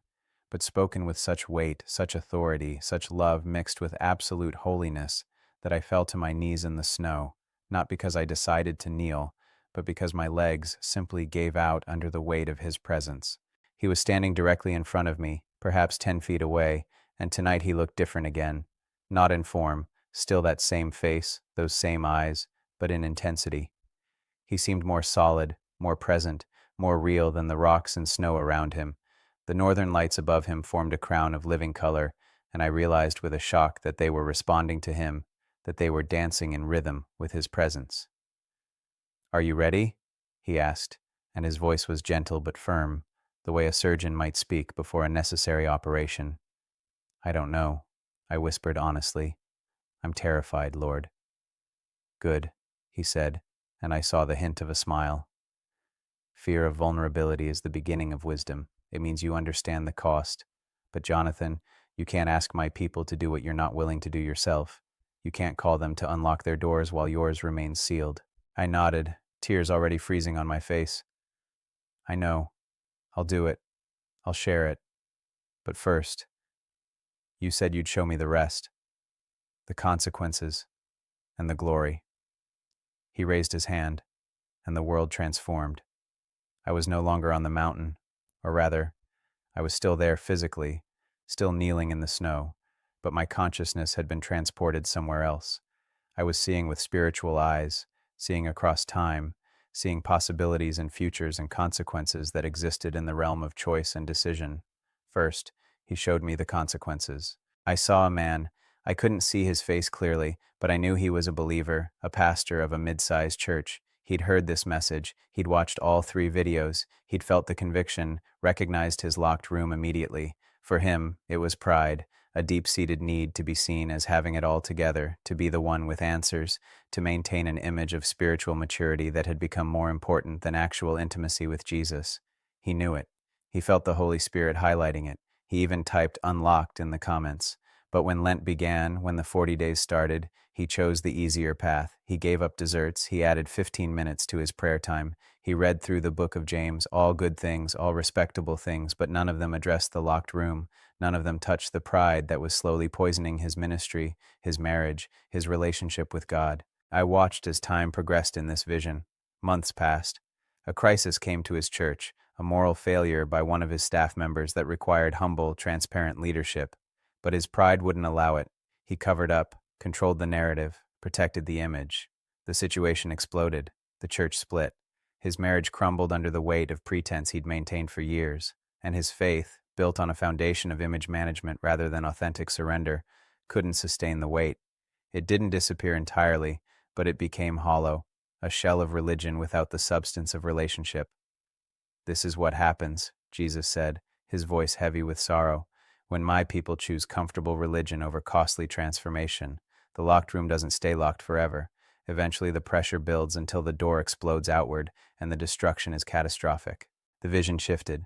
Speaker 1: but spoken with such weight, such authority, such love mixed with absolute holiness, that I fell to my knees in the snow, not because I decided to kneel, but because my legs simply gave out under the weight of his presence. He was standing directly in front of me, perhaps 10 feet away, and tonight he looked different again. Not in form, Still that same face, those same eyes, but in intensity. He seemed more solid, more present, more real than the rocks and snow around him. The northern lights above him formed a crown of living color, and I realized with a shock that they were responding to him, that they were dancing in rhythm with his presence. "Are you ready?" he asked, and his voice was gentle but firm, the way a surgeon might speak before a necessary operation. "I don't know," I whispered honestly. "I'm terrified, Lord." "Good," he said, and I saw the hint of a smile. "Fear of vulnerability is the beginning of wisdom. It means you understand the cost. But Jonathan, you can't ask my people to do what you're not willing to do yourself. You can't call them to unlock their doors while yours remains sealed." I nodded, tears already freezing on my face. "I know. I'll do it. I'll share it. But first, you said you'd show me the rest, the consequences, and the glory." He raised his hand, and the world transformed. I was no longer on the mountain, or rather, I was still there physically, still kneeling in the snow, but my consciousness had been transported somewhere else. I was seeing with spiritual eyes, seeing across time, seeing possibilities and futures and consequences that existed in the realm of choice and decision. First, he showed me the consequences. I saw a man. I couldn't see his face clearly, but I knew he was a believer, a pastor of a mid-sized church. He'd heard this message, he'd watched all 3 videos, he'd felt the conviction, recognized his locked room immediately. For him, it was pride, a deep-seated need to be seen as having it all together, to be the one with answers, to maintain an image of spiritual maturity that had become more important than actual intimacy with Jesus. He knew it. He felt the Holy Spirit highlighting it. He even typed "unlocked" in the comments. But when Lent began, when the 40 days started, he chose the easier path. He gave up desserts. He added 15 minutes to his prayer time. He read through the book of James, all good things, all respectable things, but none of them addressed the locked room. None of them touched the pride that was slowly poisoning his ministry, his marriage, his relationship with God. I watched as time progressed in this vision. Months passed. A crisis came to his church, a moral failure by one of his staff members that required humble, transparent leadership. But his pride wouldn't allow it. He covered up, controlled the narrative, protected the image. The situation exploded. The church split. His marriage crumbled under the weight of pretense he'd maintained for years, and his faith, built on a foundation of image management rather than authentic surrender, couldn't sustain the weight. It didn't disappear entirely, but it became hollow, a shell of religion without the substance of relationship. "This is what happens," Jesus said, his voice heavy with sorrow. "When my people choose comfortable religion over costly transformation, the locked room doesn't stay locked forever. Eventually the pressure builds until the door explodes outward, and the destruction is catastrophic." The vision shifted.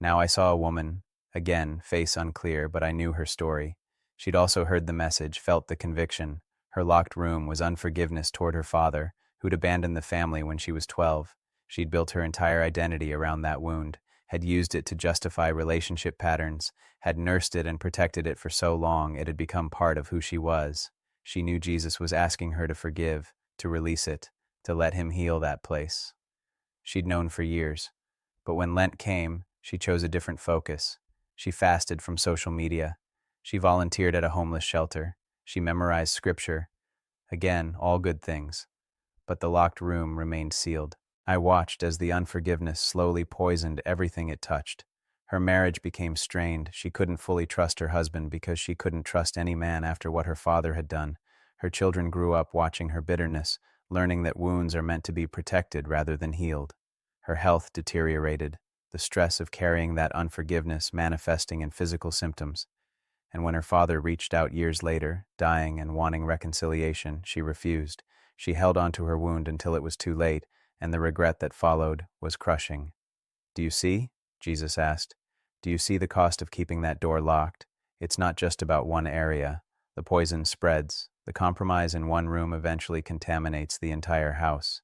Speaker 1: Now I saw a woman, again, face unclear, but I knew her story. She'd also heard the message, felt the conviction. Her locked room was unforgiveness toward her father, who'd abandoned the family when she was 12. She'd built her entire identity around that wound, had used it to justify relationship patterns, had nursed it and protected it for so long it had become part of who she was. She knew Jesus was asking her to forgive, to release it, to let him heal that place. She'd known for years. But when Lent came, she chose a different focus. She fasted from social media. She volunteered at a homeless shelter. She memorized Scripture. Again, all good things. But the locked room remained sealed. I watched as the unforgiveness slowly poisoned everything it touched. Her marriage became strained. She couldn't fully trust her husband because she couldn't trust any man after what her father had done. Her children grew up watching her bitterness, learning that wounds are meant to be protected rather than healed. Her health deteriorated, the stress of carrying that unforgiveness manifesting in physical symptoms. And when her father reached out years later, dying and wanting reconciliation, she refused. She held on to her wound until it was too late, and the regret that followed was crushing. "Do you see?" Jesus asked. "Do you see the cost of keeping that door locked? It's not just about one area. The poison spreads. The compromise in one room eventually contaminates the entire house."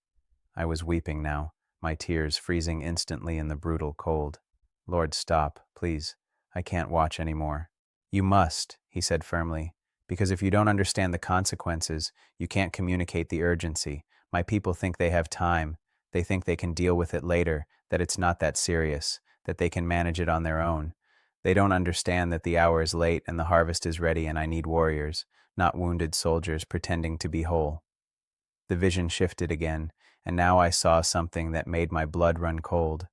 Speaker 1: I was weeping now, my tears freezing instantly in the brutal cold. "Lord, stop, please. I can't watch anymore." "You must," he said firmly, "because if you don't understand the consequences, you can't communicate the urgency. My people think they have time. They think they can deal with it later, that it's not that serious, that they can manage it on their own. They don't understand that the hour is late and the harvest is ready and I need warriors. not wounded soldiers pretending to be whole. The vision shifted again, and now I saw something that made my blood run cold.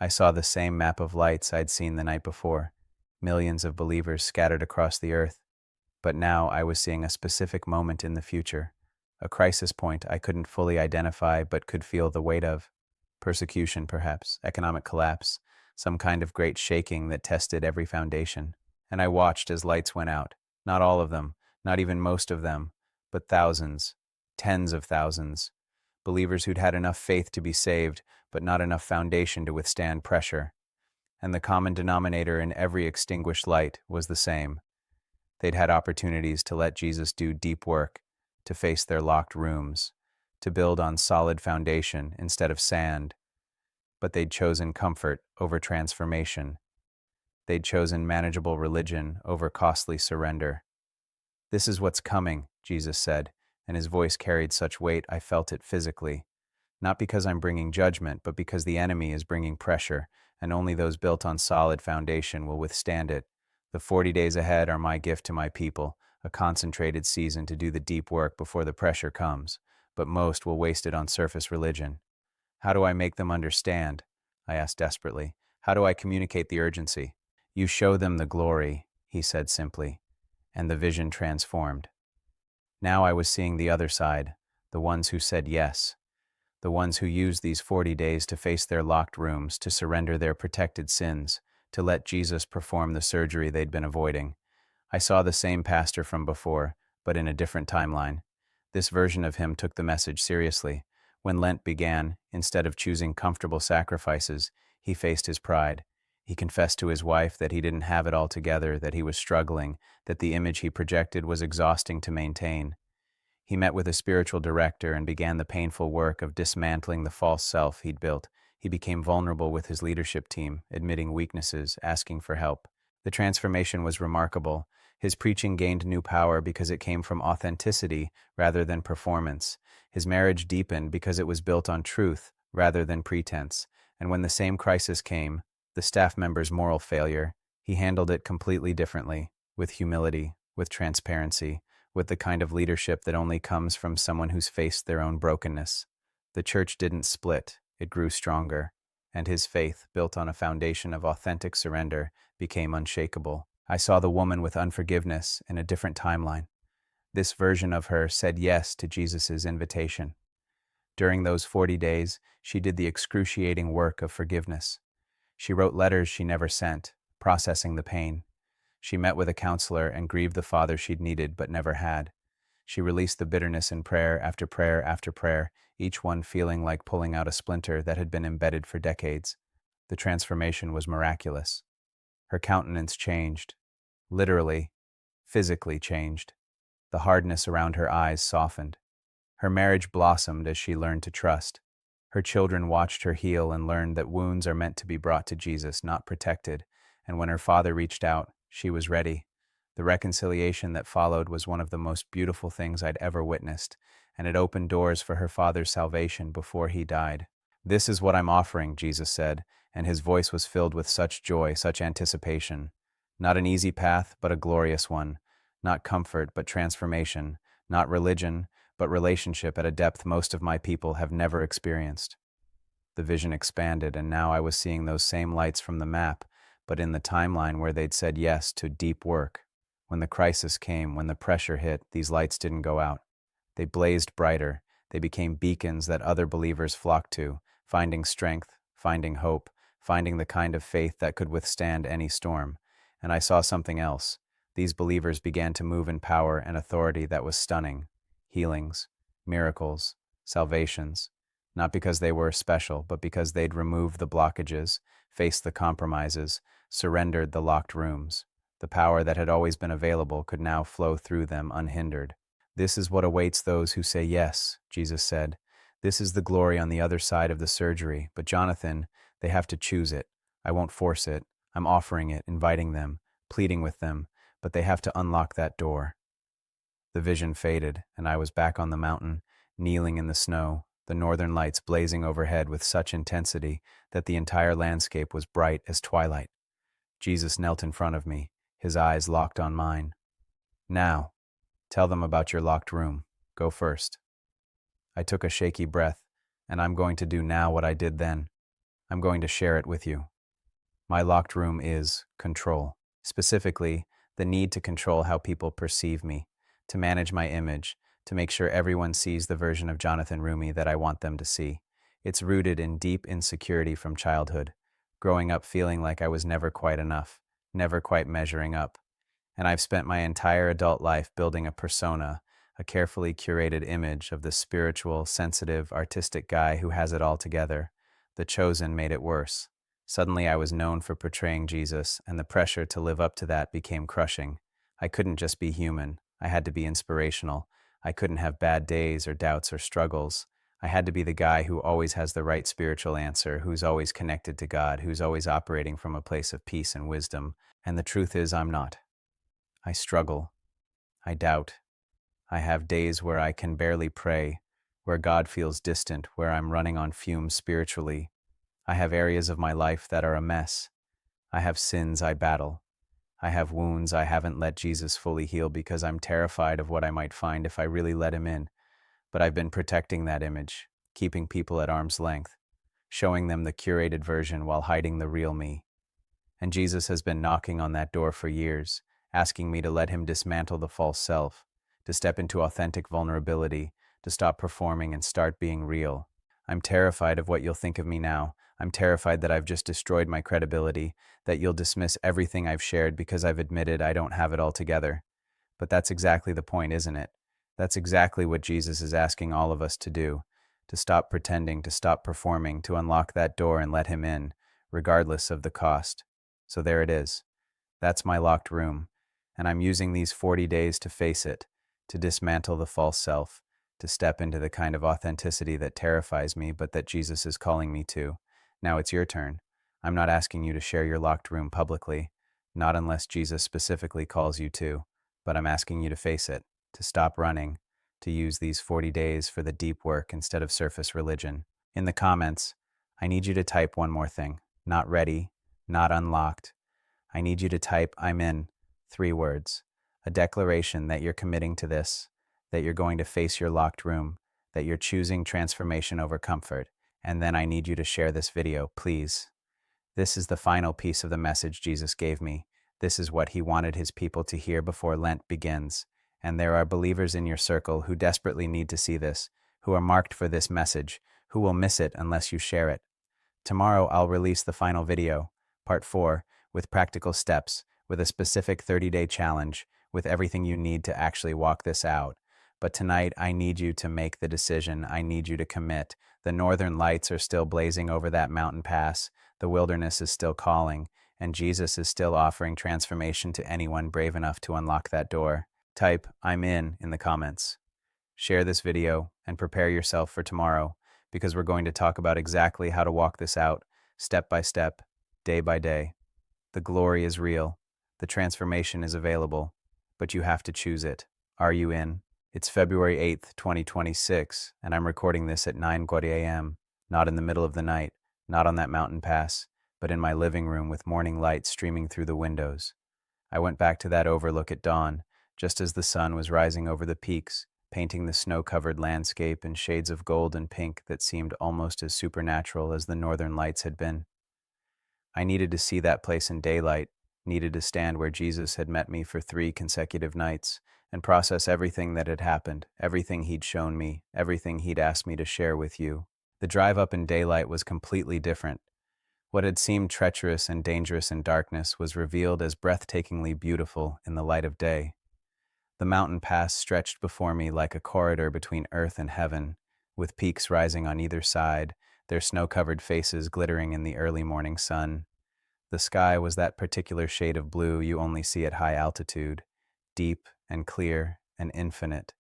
Speaker 1: I saw the same map of lights I'd seen the night before, millions of believers scattered across the earth. But now I was seeing a specific moment in the future, a crisis point I couldn't fully identify but could feel the weight of. Persecution, perhaps, economic collapse, some kind of great shaking that tested every foundation. And I watched as lights went out. Not all of them, not even most of them, but thousands, tens of thousands. Believers who'd had enough faith to be saved, but not enough foundation to withstand pressure. And the common denominator in every extinguished light was the same. They'd had opportunities to let Jesus do deep work, to face their locked rooms, to build on solid foundation instead of sand. But they'd chosen comfort over transformation. They'd chosen manageable religion over costly surrender. "This is what's coming," Jesus said, and his voice carried such weight I felt it physically. Not because I'm bringing judgment, but because the enemy is bringing pressure, and only those built on solid foundation will withstand it. The 40 days ahead are my gift to my people, a concentrated season to do the deep work before the pressure comes, but most will waste it on surface religion. How do I make them understand? I asked desperately. How do I communicate the urgency? "You show them the glory," he said simply, and the vision transformed. Now I was seeing the other side, the ones who said yes, the ones who used these 40 days to face their locked rooms, to surrender their protected sins, to let Jesus perform the surgery they'd been avoiding. I saw the same pastor from before, but in a different timeline. This version of him took the message seriously. When Lent began, instead of choosing comfortable sacrifices, he faced his pride. He confessed to his wife that he didn't have it all together, that he was struggling, that the image he projected was exhausting to maintain. He met with a spiritual director and began the painful work of dismantling the false self he'd built. He became vulnerable with his leadership team, admitting weaknesses, asking for help. The transformation was remarkable. His preaching gained new power because it came from authenticity rather than performance. His marriage deepened because it was built on truth rather than pretense. And when the same crisis came, the staff member's moral failure, he handled it completely differently, with humility, with transparency, with the kind of leadership that only comes from someone who's faced their own brokenness. The church didn't split, it grew stronger, and his faith, built on a foundation of authentic surrender, became unshakable. I saw the woman with unforgiveness in a different timeline. This version of her said yes to Jesus' invitation. During those 40 days, she did the excruciating work of forgiveness. She wrote letters she never sent, processing the pain. She met with a counselor and grieved the father she'd needed but never had. She released the bitterness in prayer after prayer after prayer, each one feeling like pulling out a splinter that had been embedded for decades. The transformation was miraculous. Her countenance changed. Literally, physically changed. The hardness around her eyes softened. Her marriage blossomed as she learned to trust. Her children watched her heal and learned that wounds are meant to be brought to Jesus, not protected. And when her father reached out, she was ready. The reconciliation that followed was one of the most beautiful things I'd ever witnessed, and it opened doors for her father's salvation before he died. "This is what I'm offering," Jesus said, and his voice was filled with such joy, such anticipation. Not an easy path, but a glorious one. Not comfort, but transformation. Not religion, but relationship at a depth most of my people have never experienced. The vision expanded, and now I was seeing those same lights from the map, but in the timeline where they'd said yes to deep work. When the crisis came, when the pressure hit, these lights didn't go out. They blazed brighter. They became beacons that other believers flocked to, finding strength, finding hope, finding the kind of faith that could withstand any storm. And I saw something else. These believers began to move in power and authority that was stunning. Healings, miracles, salvations. Not because they were special, but because they'd removed the blockages, faced the compromises, surrendered the locked rooms. The power that had always been available could now flow through them unhindered. "This is what awaits those who say yes," Jesus said. "This is the glory on the other side of the surgery. But Jonathan, they have to choose it. I won't force it. I'm offering it, inviting them, pleading with them, but they have to unlock that door." The vision faded, and I was back on the mountain, kneeling in the snow, the northern lights blazing overhead with such intensity that the entire landscape was bright as twilight. Jesus knelt in front of me, his eyes locked on mine. "Now," Tell them about your locked room. Go first. I took a shaky breath, and I'm going to do now what I did then. I'm going to share it with you. My locked room is control. Specifically, the need to control how people perceive me, to manage my image, to make sure everyone sees the version of Jonathan Rumi that I want them to see. It's rooted in deep insecurity from childhood, growing up feeling like I was never quite enough, never quite measuring up. And I've spent my entire adult life building a persona, a carefully curated image of the spiritual, sensitive, artistic guy who has it all together. The chosen made it worse. Suddenly I was known for portraying Jesus, and the pressure to live up to that became crushing. I couldn't just be human. I had to be inspirational. I couldn't have bad days or doubts or struggles. I had to be the guy who always has the right spiritual answer, who's always connected to God, who's always operating from a place of peace and wisdom. And the truth is, I'm not. I struggle. I doubt. I have days where I can barely pray, where God feels distant, where I'm running on fumes spiritually. I have areas of my life that are a mess. I have sins I battle. I have wounds I haven't let Jesus fully heal because I'm terrified of what I might find if I really let him in. But I've been protecting that image, keeping people at arm's length, showing them the curated version while hiding the real me. And Jesus has been knocking on that door for years, asking me to let him dismantle the false self, to step into authentic vulnerability, to stop performing and start being real. I'm terrified of what you'll think of me now. I'm terrified that I've just destroyed my credibility, that you'll dismiss everything I've shared because I've admitted I don't have it all together. But that's exactly the point, isn't it? That's exactly what Jesus is asking all of us to do, to stop pretending, to stop performing, to unlock that door and let him in, regardless of the cost. So there it is. That's my locked room, and I'm using these 40 days to face it, to dismantle the false self, to step into the kind of authenticity that terrifies me but that Jesus is calling me to. Now it's your turn. I'm not asking you to share your locked room publicly, not unless Jesus specifically calls you to, but I'm asking you to face it, to stop running, to use these 40 days for the deep work instead of surface religion. In the comments, I need you to type one more thing. Not ready, not unlocked. I need you to type I'm in, 3 words. A declaration that you're committing to this, that you're going to face your locked room, that you're choosing transformation over comfort. And then I need you to share this video, please. This is the final piece of the message Jesus gave me. This is what he wanted his people to hear before Lent begins. And there are believers in your circle who desperately need to see this, who are marked for this message, who will miss it unless you share it. Tomorrow I'll release the final video, part 4, with practical steps, with a specific 30-day challenge, with everything you need to actually walk this out. But tonight I need you to make the decision. I need you to commit. The northern lights are still blazing over that mountain pass. The wilderness is still calling, and Jesus is still offering transformation to anyone brave enough to unlock that door. Type I'm in the comments. Share this video and prepare yourself for tomorrow, because we're going to talk about exactly how to walk this out, step by step, day by day. The glory is real. The transformation is available, but you have to choose it. Are you in? It's February 8th, 2026, and I'm recording this at 9:40 a.m., not in the middle of the night, not on that mountain pass, but in my living room with morning light streaming through the windows. I went back to that overlook at dawn, just as the sun was rising over the peaks, painting the snow-covered landscape in shades of gold and pink that seemed almost as supernatural as the northern lights had been. I needed to see that place in daylight, needed to stand where Jesus had met me for 3 consecutive nights, and process everything that had happened, everything he'd shown me, everything he'd asked me to share with you. The drive up in daylight was completely different. What had seemed treacherous and dangerous in darkness was revealed as breathtakingly beautiful in the light of day. The mountain pass stretched before me like a corridor between earth and heaven, with peaks rising on either side, their snow-covered faces glittering in the early morning sun. The sky was that particular shade of blue you only see at high altitude, deep and clear and infinite.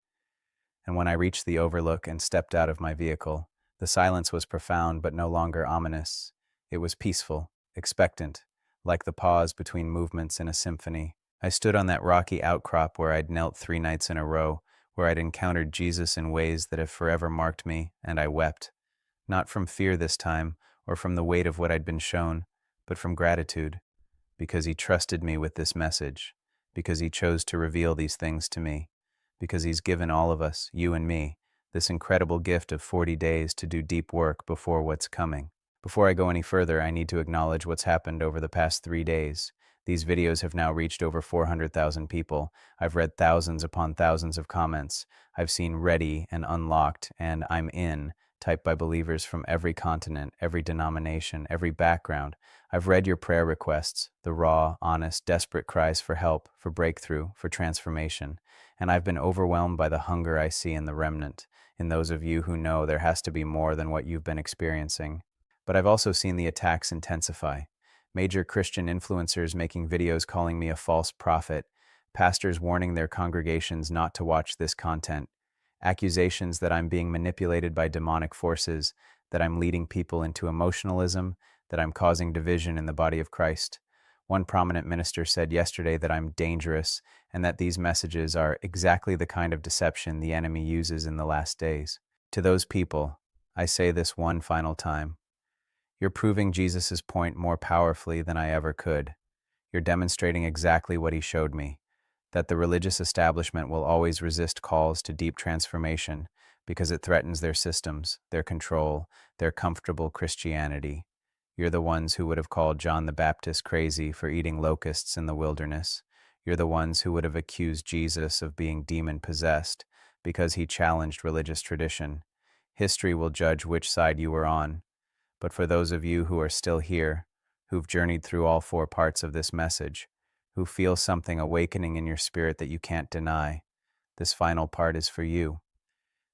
Speaker 1: And when I reached the overlook and stepped out of my vehicle, the silence was profound but no longer ominous. It was peaceful, expectant, like the pause between movements in a symphony. I stood on that rocky outcrop where I'd knelt 3 nights in a row, where I'd encountered Jesus in ways that have forever marked me, and I wept. Not from fear this time, or from the weight of what I'd been shown, but from gratitude, because he trusted me with this message, because he chose to reveal these things to me. because He's given all of us, you and me, this incredible gift of 40 days to do deep work before what's coming. Before I go any further, I need to acknowledge what's happened over the past 3 days. These videos have now reached over 400,000 people. I've read thousands upon thousands of comments. I've seen ready and unlocked and I'm in typed by believers from every continent, every denomination, every background. I've read your prayer requests, the raw, honest, desperate cries for help, for breakthrough, for transformation. And I've been overwhelmed by the hunger I see in the remnant, in those of you who know there has to be more than what you've been experiencing. But I've also seen the attacks intensify. Major Christian influencers making videos calling me a false prophet, pastors warning their congregations not to watch this content, accusations that I'm being manipulated by demonic forces, that I'm leading people into emotionalism, that I'm causing division in the body of Christ. One prominent minister said yesterday that I'm dangerous and that these messages are exactly the kind of deception the enemy uses in the last days. To those people, I say this one final time. You're proving Jesus' point more powerfully than I ever could. You're demonstrating exactly what He showed me, that the religious establishment will always resist calls to deep transformation because it threatens their systems, their control, their comfortable Christianity. You're the ones who would have called John the Baptist crazy for eating locusts in the wilderness. You're the ones who would have accused Jesus of being demon-possessed because He challenged religious tradition. History will judge which side you were on. But for those of you who are still here, who've journeyed through all 4 parts of this message, who feel something awakening in your spirit that you can't deny, this final part is for you.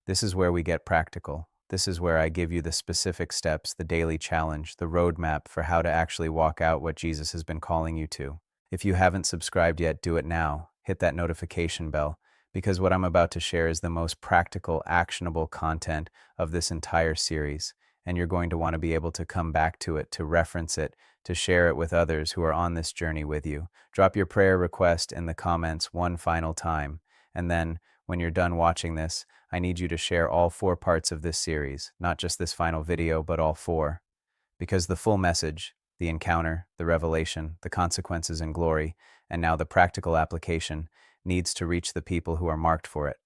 Speaker 1: This is where we get practical. This is where I give you the specific steps, the daily challenge, the roadmap for how to actually walk out what Jesus has been calling you to. If you haven't subscribed yet, do it now. Hit that notification bell, because what I'm about to share is the most practical, actionable content of this entire series. And you're going to want to be able to come back to it, to reference it, to share it with others who are on this journey with you. Drop your prayer request in the comments one final time. And then, when you're done watching this, I need you to share all 4 parts of this series, not just this final video, but all 4. Because the full message, the encounter, the revelation, the consequences and glory, and now the practical application, needs to reach the people who are marked for it.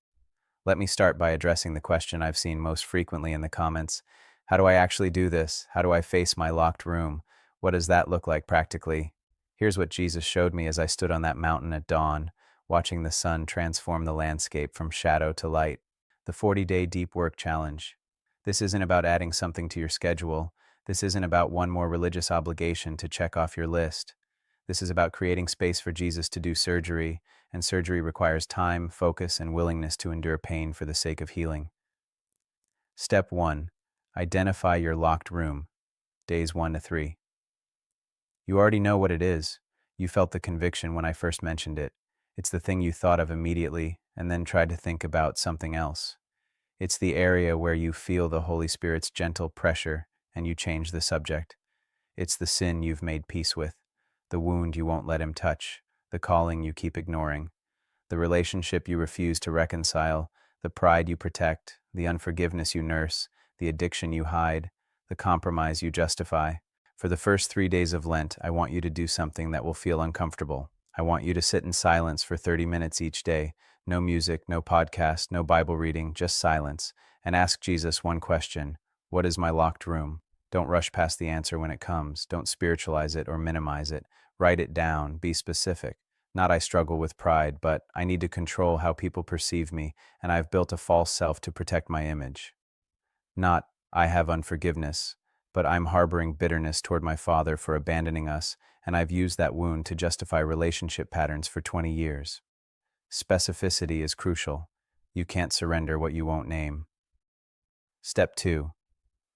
Speaker 1: Let me start by addressing the question I've seen most frequently in the comments. How do I actually do this? How do I face my locked room? What does that look like practically? Here's what Jesus showed me as I stood on that mountain at dawn, watching the sun transform the landscape from shadow to light. The 40-day deep work challenge. This isn't about adding something to your schedule. This isn't about one more religious obligation to check off your list. This is about creating space for Jesus to do surgery, and surgery requires time, focus, and willingness to endure pain for the sake of healing. Step 1. Identify your locked room, days 1 to 3. You already know what it is. You felt the conviction when I first mentioned it. It's the thing you thought of immediately and then tried to think about something else. It's the area where you feel the Holy Spirit's gentle pressure and you change the subject. It's the sin you've made peace with, the wound you won't let Him touch, the calling you keep ignoring, the relationship you refuse to reconcile, the pride you protect, the unforgiveness you nurse, the addiction you hide, the compromise you justify. For the first 3 days of Lent, I want you to do something that will feel uncomfortable. I want you to sit in silence for 30 minutes each day. No music, no podcast, no Bible reading, just silence. And ask Jesus one question. What is my locked room? Don't rush past the answer when it comes. Don't spiritualize it or minimize it. Write it down. Be specific. Not I struggle with pride, but I need to control how people perceive me, and I've built a false self to protect my image. Not I have unforgiveness, but I'm harboring bitterness toward my father for abandoning us, and I've used that wound to justify relationship patterns for 20 years. Specificity is crucial. You can't surrender what you won't name. Step 2.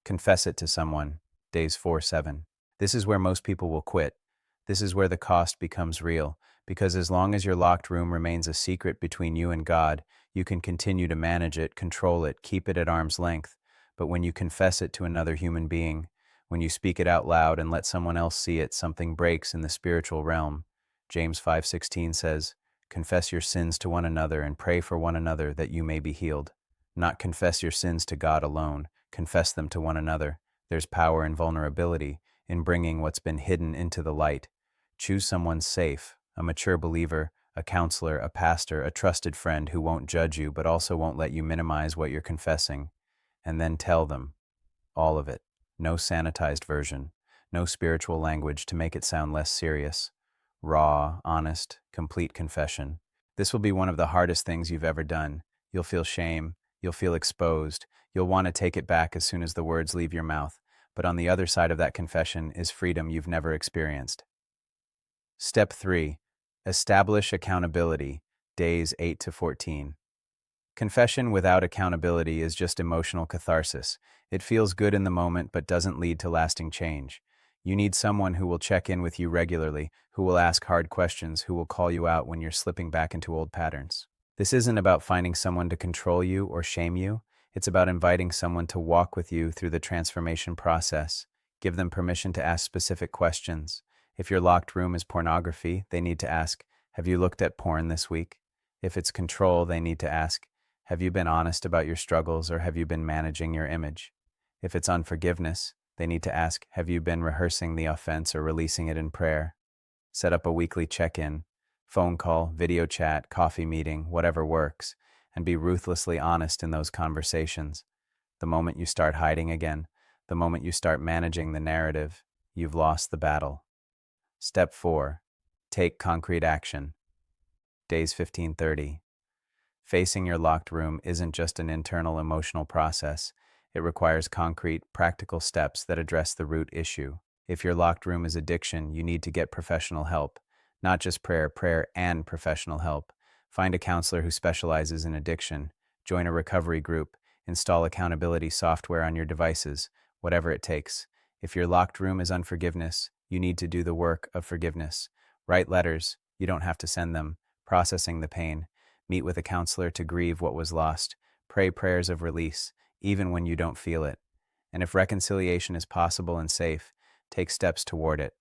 Speaker 1: Confess it to someone, days 4-7. This is where most people will quit. This is where the cost becomes real, because as long as your locked room remains a secret between you and God, you can continue to manage it, control it, keep it at arm's length. But when you confess it to another human being, when you speak it out loud and let someone else see it, something breaks in the spiritual realm. James 5:16 says, "Confess your sins to one another and pray for one another that you may be healed." Not confess your sins to God alone, confess them to one another. There's power and vulnerability in bringing what's been hidden into the light. Choose someone safe, a mature believer, a counselor, a pastor, a trusted friend who won't judge you but also won't let you minimize what you're confessing. And then tell them all of it. No sanitized version, no spiritual language to make it sound less serious. Raw, honest, complete confession. This will be one of the hardest things you've ever done. You'll feel shame, you'll feel exposed, you'll want to take it back as soon as the words leave your mouth. But on the other side of that confession is freedom you've never experienced. Step 3. Establish accountability, days 8 to 14. Confession without accountability is just emotional catharsis. It feels good in the moment but doesn't lead to lasting change. You need someone who will check in with you regularly, who will ask hard questions, who will call you out when you're slipping back into old patterns. This isn't about finding someone to control you or shame you. It's about inviting someone to walk with you through the transformation process. Give them permission to ask specific questions. If your locked room is pornography, they need to ask, "Have you looked at porn this week?" If it's control, they need to ask, "Have you been honest about your struggles or have you been managing your image?" If it's unforgiveness, they need to ask, "Have you been rehearsing the offense or releasing it in prayer?" Set up a weekly check-in, phone call, video chat, coffee meeting, whatever works, and be ruthlessly honest in those conversations. The moment you start hiding again, the moment you start managing the narrative, you've lost the battle. Step 4. Take concrete action. Days 15-30. Facing your locked room isn't just an internal emotional process. It requires concrete, practical steps that address the root issue. If your locked room is addiction, you need to get professional help. Not just prayer and professional help. Find a counselor who specializes in addiction. Join a recovery group. Install accountability software on your devices. Whatever it takes. If your locked room is unforgiveness, you need to do the work of forgiveness. Write letters. You don't have to send them. Processing the pain. Meet with a counselor to grieve what was lost. Pray prayers of release, even when you don't feel it. And if reconciliation is possible and safe, take steps toward it.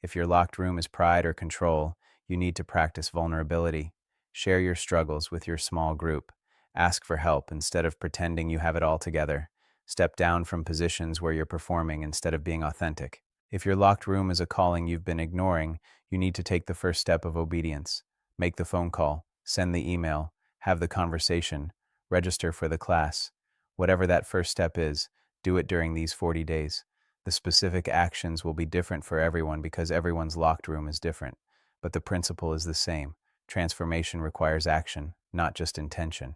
Speaker 1: If your locked room is pride or control, you need to practice vulnerability. Share your struggles with your small group. Ask for help instead of pretending you have it all together. Step down from positions where you're performing instead of being authentic. If your locked room is a calling you've been ignoring, you need to take the first step of obedience. Make the phone call. Send the email, have the conversation, register for the class. Whatever that first step is, do it during these 40 days. The specific actions will be different for everyone because everyone's locked room is different. But the principle is the same. Transformation requires action, not just intention.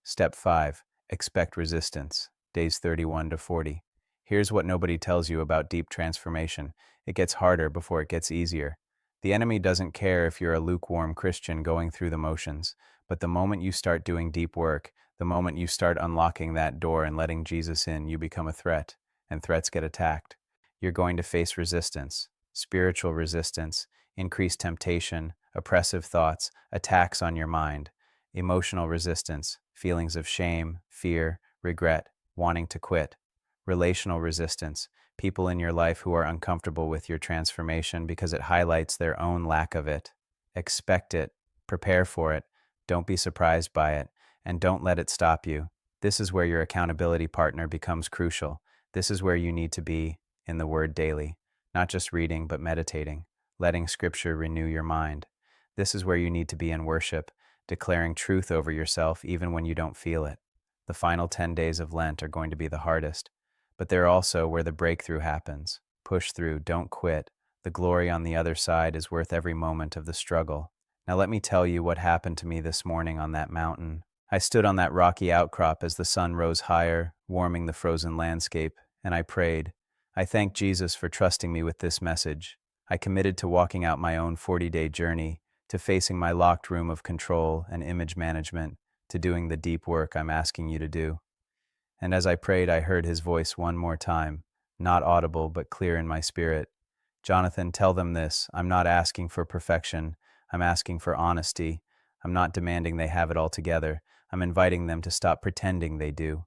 Speaker 1: Step 5. Expect resistance. Days 31-40. Here's what nobody tells you about deep transformation. It gets harder before it gets easier. The enemy doesn't care if you're a lukewarm Christian going through the motions, but the moment you start doing deep work, the moment you start unlocking that door and letting Jesus in, you become a threat, and threats get attacked. You're going to face resistance, spiritual resistance, increased temptation, oppressive thoughts, attacks on your mind, emotional resistance, feelings of shame, fear, regret, wanting to quit, relational resistance, people in your life who are uncomfortable with your transformation because it highlights their own lack of it. Expect it, prepare for it, don't be surprised by it, and don't let it stop you. This is where your accountability partner becomes crucial. This is where you need to be in the Word daily, not just reading but meditating, letting Scripture renew your mind. This is where you need to be in worship, declaring truth over yourself even when you don't feel it. The final 10 days of Lent are going to be the hardest. But they're also where the breakthrough happens. Push through, don't quit. The glory on the other side is worth every moment of the struggle. Now let me tell you what happened to me this morning on that mountain. I stood on that rocky outcrop as the sun rose higher, warming the frozen landscape, and I prayed. I thanked Jesus for trusting me with this message. I committed to walking out my own 40-day journey, to facing my locked room of control and image management, to doing the deep work I'm asking you to do. And as I prayed, I heard his voice one more time, not audible but clear in my spirit. "Jonathan, tell them this. I'm not asking for perfection. I'm asking for honesty. I'm not demanding they have it all together. I'm inviting them to stop pretending they do.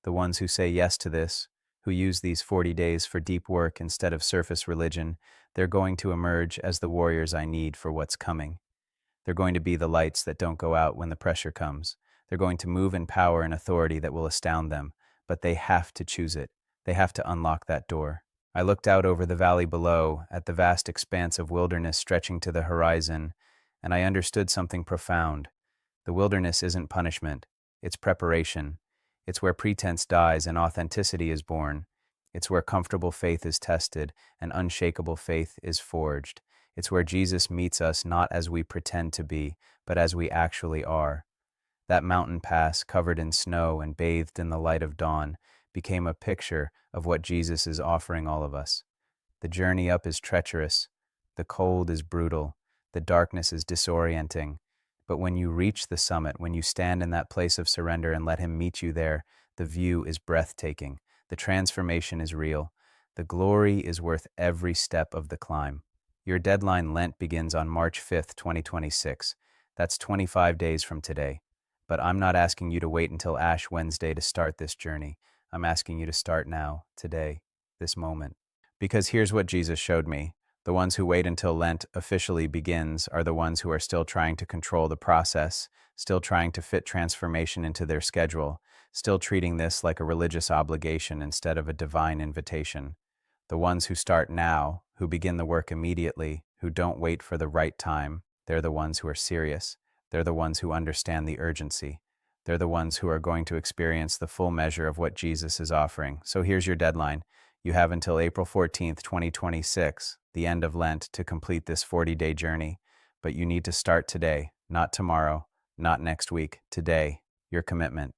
Speaker 1: The ones who say yes to this, who use these 40 days for deep work instead of surface religion, they're going to emerge as the warriors I need for what's coming. They're going to be the lights that don't go out when the pressure comes. They're going to move in power and authority that will astound them, but they have to choose it. They have to unlock that door." I looked out over the valley below, at the vast expanse of wilderness stretching to the horizon, and I understood something profound. The wilderness isn't punishment, it's preparation. It's where pretense dies and authenticity is born. It's where comfortable faith is tested and unshakable faith is forged. It's where Jesus meets us not as we pretend to be, but as we actually are. That mountain pass, covered in snow and bathed in the light of dawn, became a picture of what Jesus is offering all of us. The journey up is treacherous, the cold is brutal, the darkness is disorienting. But when you reach the summit, when you stand in that place of surrender and let Him meet you there, the view is breathtaking. The transformation is real. The glory is worth every step of the climb. Your deadline Lent begins on March 5th, 2026. That's 25 days from today. But I'm not asking you to wait until Ash Wednesday to start this journey. I'm asking you to start now, today, this moment. Because here's what Jesus showed me. The ones who wait until Lent officially begins are the ones who are still trying to control the process, still trying to fit transformation into their schedule, still treating this like a religious obligation instead of a divine invitation. The ones who start now, who begin the work immediately, who don't wait for the right time, they're the ones who are serious. They're the ones who understand the urgency. They're the ones who are going to experience the full measure of what Jesus is offering. So here's your deadline. You have until April 14th, 2026, the end of Lent, to complete this 40-day journey. But you need to start today, not tomorrow, not next week, today, your commitment.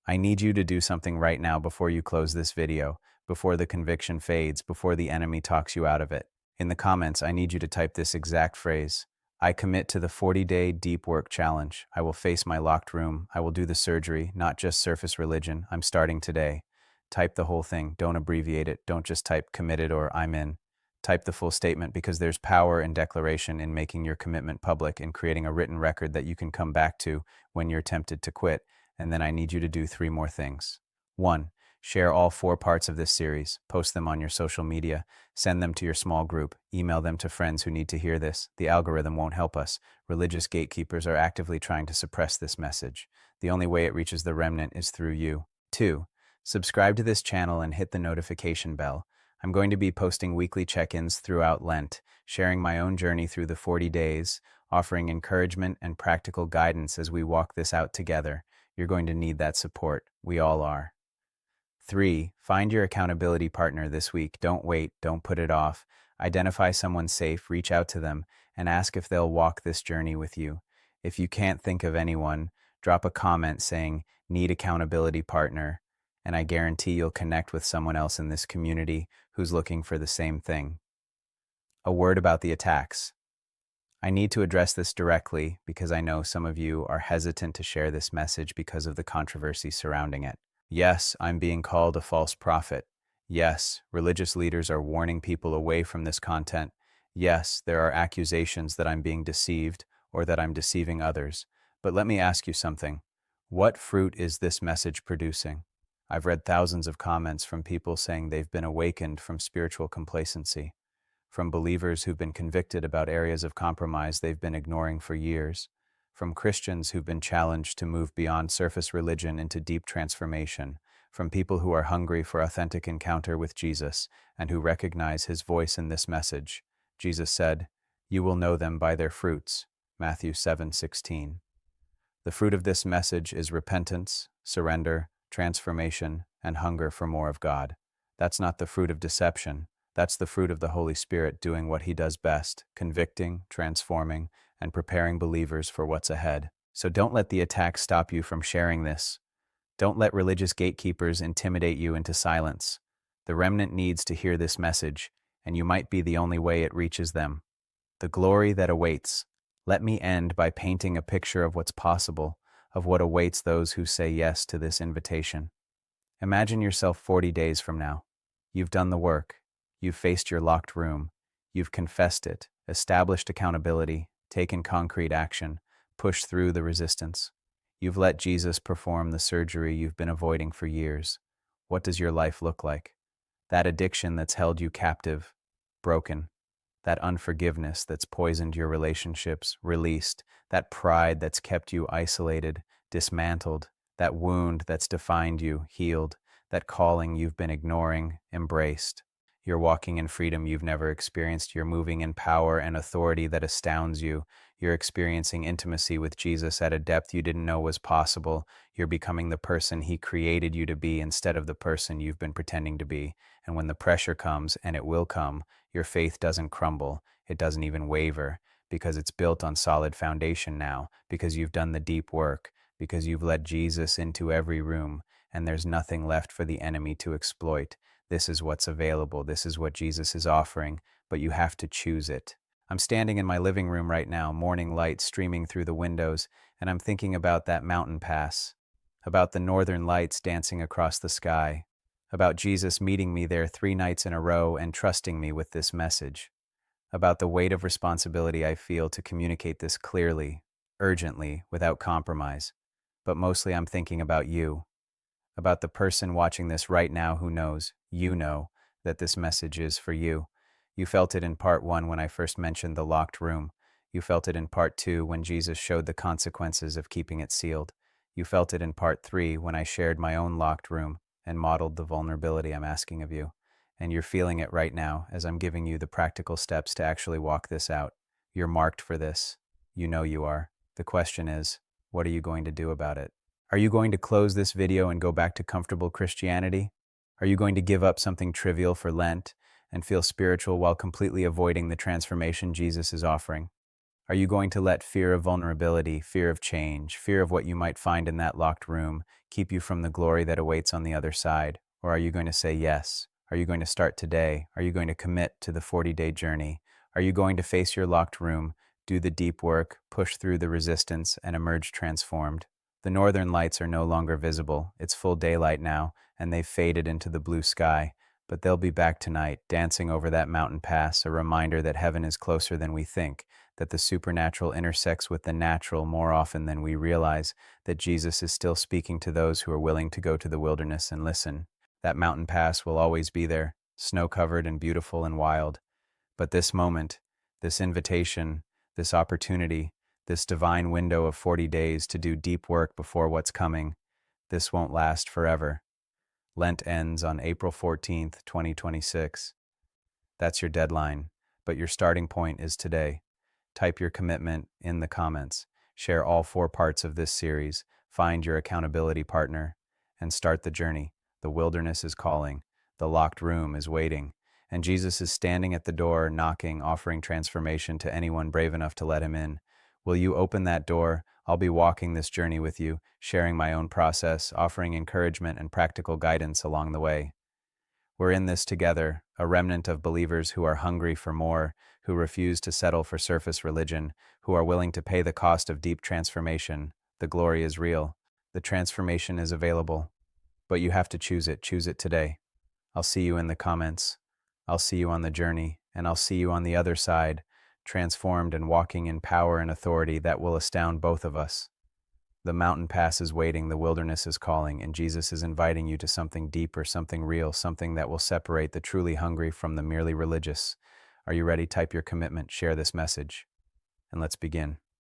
Speaker 1: I need you to do something right now before you close this video, before the conviction fades, before the enemy talks you out of it. In the comments, I need you to type this exact phrase. I commit to the 40-day deep work challenge. I will face my locked room. I will do the surgery, not just surface religion. I'm starting today. Type the whole thing. Don't abbreviate it. Don't just type committed or I'm in. Type the full statement, because there's power in declaration, in making your commitment public, in creating a written record that you can come back to when you're tempted to quit. And then I need you to do 3 more things. 1. Share all 4 parts of this series. Post them on your social media. Send them to your small group. Email them to friends who need to hear this. The algorithm won't help us. Religious gatekeepers are actively trying to suppress this message. The only way it reaches the remnant is through you. 2. Subscribe to this channel and hit the notification bell. I'm going to be posting weekly check-ins throughout Lent, sharing my own journey through the 40 days, offering encouragement and practical guidance as we walk this out together. You're going to need that support. We all are. 3. Find your accountability partner this week. Don't wait. Don't put it off. Identify someone safe, reach out to them, and ask if they'll walk this journey with you. If you can't think of anyone, drop a comment saying, "Need accountability partner," and I guarantee you'll connect with someone else in this community who's looking for the same thing. A word about the attacks. I need to address this directly because I know some of you are hesitant to share this message because of the controversy surrounding it. Yes, I'm being called a false prophet. Yes, religious leaders are warning people away from this content. Yes, there are accusations that I'm being deceived or that I'm deceiving others. But let me ask you something. What fruit is this message producing? I've read thousands of comments from people saying they've been awakened from spiritual complacency, from believers who've been convicted about areas of compromise they've been ignoring for years, from Christians who've been challenged to move beyond surface religion into deep transformation, from people who are hungry for authentic encounter with Jesus and who recognize His voice in this message. Jesus said, "You will know them by their fruits," Matthew 7:16. The fruit of this message is repentance, surrender, transformation, and hunger for more of God. That's not the fruit of deception. That's the fruit of the Holy Spirit doing what He does best, convicting, transforming, and preparing believers for what's ahead. So don't let the attack stop you from sharing this. Don't let religious gatekeepers intimidate you into silence. The remnant needs to hear this message, and you might be the only way it reaches them. The glory that awaits. Let me end by painting a picture of what's possible, of what awaits those who say yes to this invitation. Imagine yourself 40 days from now. You've done the work. You've faced your locked room. You've confessed it, established accountability, taken concrete action, pushed through the resistance. You've let Jesus perform the surgery you've been avoiding for years. What does your life look like? That addiction that's held you captive, broken. That unforgiveness that's poisoned your relationships, released. That pride that's kept you isolated, dismantled. That wound that's defined you, healed. That calling you've been ignoring, embraced. You're walking in freedom you've never experienced. You're moving in power and authority that astounds you. You're experiencing intimacy with Jesus at a depth you didn't know was possible. You're becoming the person he created you to be instead of the person you've been pretending to be. And when the pressure comes, and it will come, your faith doesn't crumble. It doesn't even waver, because it's built on solid foundation now, because you've done the deep work, because you've let Jesus into every room, and there's nothing left for the enemy to exploit. This is what's available. This is what Jesus is offering, but you have to choose it. I'm standing in my living room right now, morning light streaming through the windows, and I'm thinking about that mountain pass, about the northern lights dancing across the sky, about Jesus meeting me there 3 nights in a row and trusting me with this message, about the weight of responsibility I feel to communicate this clearly, urgently, without compromise. But mostly I'm thinking about you, about the person watching this right now who knows, you know, that this message is for you. You felt it in part 1 when I first mentioned the locked room. You felt it in part 2 when Jesus showed the consequences of keeping it sealed. You felt it in part 3 when I shared my own locked room and modeled the vulnerability I'm asking of you. And you're feeling it right now as I'm giving you the practical steps to actually walk this out. You're marked for this. You know you are. The question is, what are you going to do about it? Are you going to close this video and go back to comfortable Christianity? Are you going to give up something trivial for Lent and feel spiritual while completely avoiding the transformation Jesus is offering? Are you going to let fear of vulnerability, fear of change, fear of what you might find in that locked room keep you from the glory that awaits on the other side? Or are you going to say yes? Are you going to start today? Are you going to commit to the 40-day journey? Are you going to face your locked room, do the deep work, push through the resistance, and emerge transformed? The northern lights are no longer visible. It's full daylight now, and they've faded into the blue sky. But they'll be back tonight, dancing over that mountain pass, a reminder that heaven is closer than we think, that the supernatural intersects with the natural more often than we realize, that Jesus is still speaking to those who are willing to go to the wilderness and listen. That mountain pass will always be there, snow-covered and beautiful and wild. But this moment, this invitation, this opportunity, this divine window of 40 days to do deep work before what's coming, this won't last forever. Lent ends on April 14th, 2026. That's your deadline, but your starting point is today. Type your commitment in the comments. Share all 4 parts of this series. Find your accountability partner and start the journey. The wilderness is calling. The locked room is waiting. And Jesus is standing at the door, knocking, offering transformation to anyone brave enough to let him in. Will you open that door? I'll be walking this journey with you, sharing my own process, offering encouragement and practical guidance along the way. We're in this together, a remnant of believers who are hungry for more, who refuse to settle for surface religion, who are willing to pay the cost of deep transformation. The glory is real. The transformation is available. But you have to choose it. Choose it today. I'll see you in the comments. I'll see you on the journey, and I'll see you on the other side, transformed and walking in power and authority that will astound both of us. The mountain pass is waiting, the wilderness is calling, and Jesus is inviting you to something deeper, something real, something that will separate the truly hungry from the merely religious. Are you ready? Type your commitment, share this message, and let's begin.